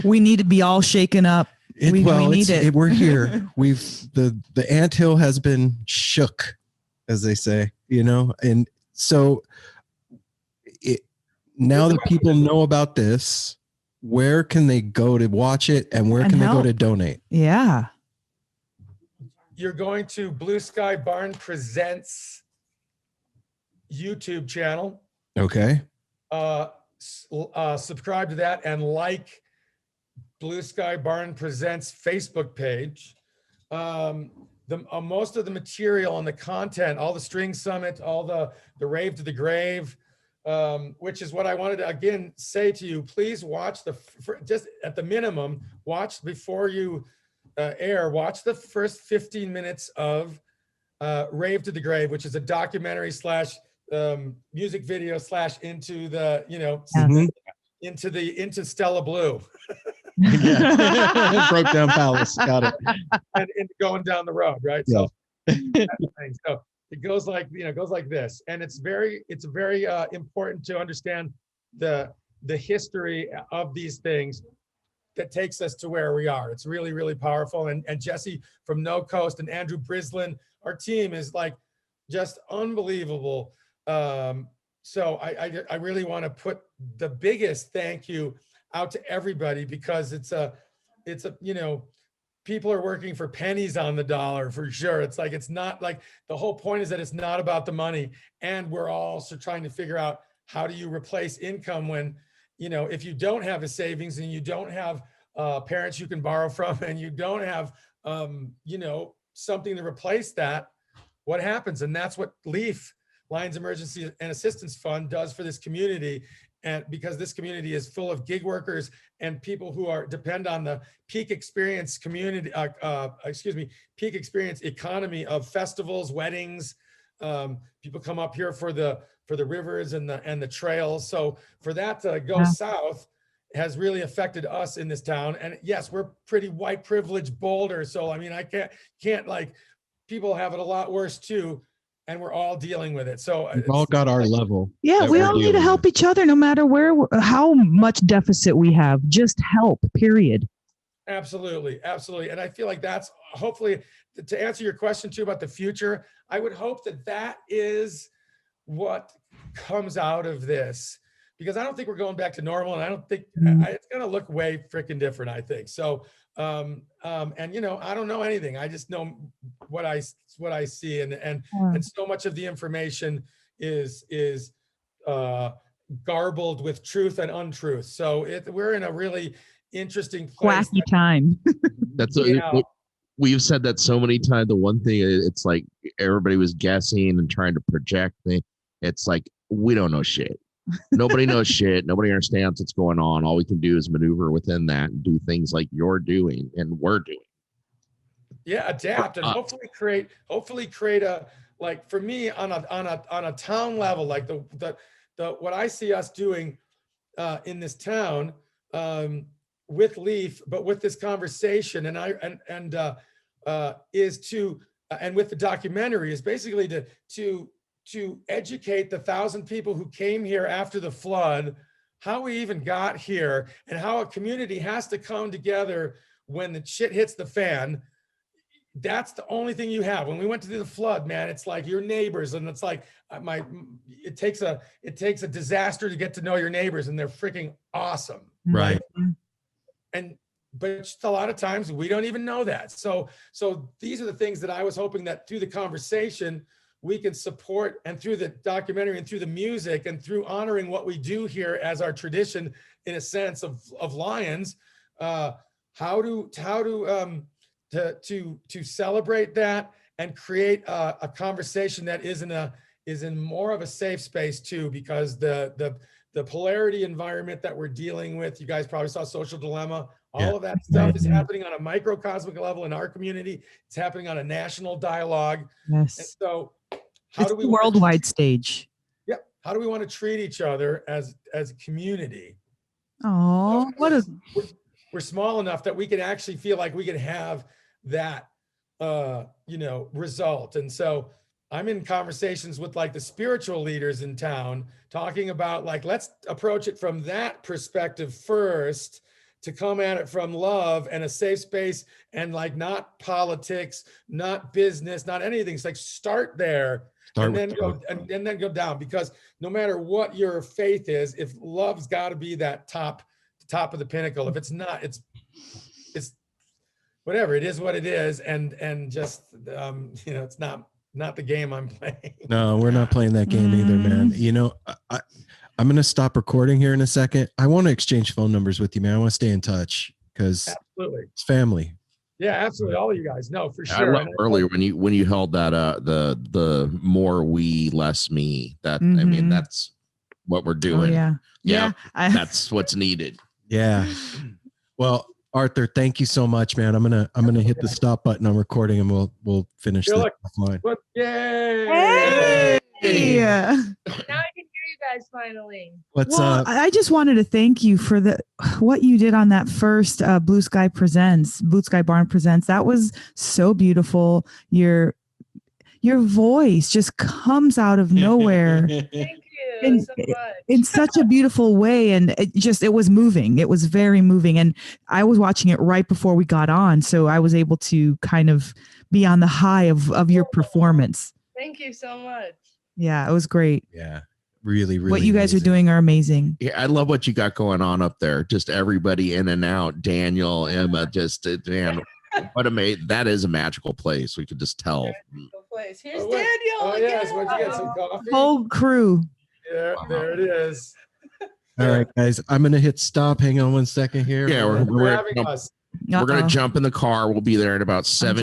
S1: We need to be all shaken up. We need it.
S3: We're here. The anthill has been shook, as they say. And so now that people know about this, where can they go to watch it, and where can they go to donate?
S1: Yeah.
S2: You're going to Blue Skye Barn Presents YouTube channel.
S3: Okay.
S2: Subscribe to that and like Blue Skye Barn Presents Facebook page. Most of the material and the content, all the string summit, all the rave to the grave, which is what I wanted to again say to you. Please watch just at the minimum, watch before you watch the first 15 minutes of Rave to the Grave, which is a documentary / music / into the into Stella Blue.
S3: Yeah. Broke down Palace. Got it.
S2: And going down the road, right?
S3: Yeah.
S2: So it goes like this, and it's very important to understand the history of these things that takes us to where we are. It's really, really powerful. And Jesse from No Coast and Andrew Brislin, our team is like just unbelievable. So I really want to put the biggest thank you out to everybody, because it's a people are working for pennies on the dollar for sure. It's like, it's not like, the whole point is that it's not about the money. And we're also trying to figure out, how do you replace income when, if you don't have a savings and you don't have parents you can borrow from, and you don't have, something to replace that, what happens? And that's what L.E.A.F, Lyons Emergency and Assistance Fund, does for this community. And because this community is full of gig workers and people who depend on the peak experience community, peak experience economy of festivals, weddings. People come up here for the rivers and the trails. So for that to go south has really affected us in this town. And yes, we're pretty white privileged Boulder. So I mean, I can't like, people have it a lot worse too. And we're all dealing with it. So
S3: we've all got our level.
S1: Yeah, we all need to help each other, no matter how much deficit we have. Just help, period.
S2: Absolutely. And I feel like that's hopefully, to answer your question too about the future, I would hope that is what comes out of this, because I don't think we're going back to normal, and I don't think it's going to look way freaking different, I think. So, and I don't know anything. I just know what I see, and so much of the information is garbled with truth and untruth. So we're in a really interesting place.
S1: Quacky time.
S5: That's
S2: Yeah.
S5: we've said that so many times. The one thing, it's like everybody was guessing and trying to project. It's like, we don't know shit. Nobody knows shit. Nobody understands what's going on. All we can do is maneuver within that and do things like you're doing and we're doing.
S2: Yeah, adapt and hopefully create a, like, for me on a town level, like the what I see us doing in this town with L.E.A.F, but with this conversation is to and with the documentary is basically to educate the 1,000 people who came here after the flood, how we even got here, and how a community has to come together when the shit hits the fan. That's the only thing you have. When we went to the flood, man, it's like your neighbors, and it's like it takes a disaster to get to know your neighbors, and they're freaking awesome.
S3: Right.
S2: But a lot of times we don't even know that. So these are the things that I was hoping that through the conversation we can support, and through the documentary and through the music and through honoring what we do here as our tradition, in a sense of Lyons, how to celebrate that and create a conversation that is in more of a safe space too, because the polarity environment that we're dealing with, you guys probably saw Social Dilemma, all of that stuff is happening on a microcosmic level in our community. It's happening on a national dialogue.
S1: Yes.
S2: And so
S1: It's the worldwide stage.
S2: Yeah. How do we want to treat each other as a community?
S1: Oh,
S2: we're small enough that we can actually feel like we can have that result. And so I'm in conversations with like the spiritual leaders in town, talking about like, let's approach it from that perspective first, to come at it from love and a safe space, and like not politics, not business, not anything. It's like start there and then go down, because no matter what your faith is, if love's got to be that top of the pinnacle. If it's not, it's whatever, it is what it is. And just, it's not the game I'm playing.
S3: No, we're not playing that game either, man. I'm going to stop recording here in a second. I want to exchange phone numbers with you, man. I want to stay in touch because it's family.
S2: Yeah, absolutely. All of you guys. No, for sure.
S5: I love earlier when you held that the more we, less me. That I mean, that's what we're doing.
S1: Oh, yeah.
S5: That's what's needed.
S3: Yeah. Well, Arthur, thank you so much, man. I'm gonna hit the stop button on recording, and we'll finish this offline.
S2: Yay!
S1: Hey!
S7: Now I can hear you guys finally.
S3: What's up?
S1: I just wanted to thank you for what you did on that first Blue Skye Barn presents. That was so beautiful. Your voice just comes out of nowhere.
S7: Thank you so much.
S1: In such a beautiful way, and it was moving. It was very moving, and I was watching it right before we got on, so I was able to kind of be on the high of your performance.
S7: Thank you so much.
S1: Yeah, it was great.
S3: Yeah, really, really.
S1: What you guys are doing are amazing.
S5: Yeah, I love what you got going on up there. Just everybody in and out. Daniel, Emma, just man, what amazing! That is a magical place. We could just tell.
S7: Place. Here's Daniel.
S2: Oh yes, what'd you get? Some coffee?
S1: Whole crew.
S2: There it is.
S3: All right, guys. I'm gonna hit stop. Hang on one second here.
S5: Yeah, we're gonna jump in the car. We'll be there in about 7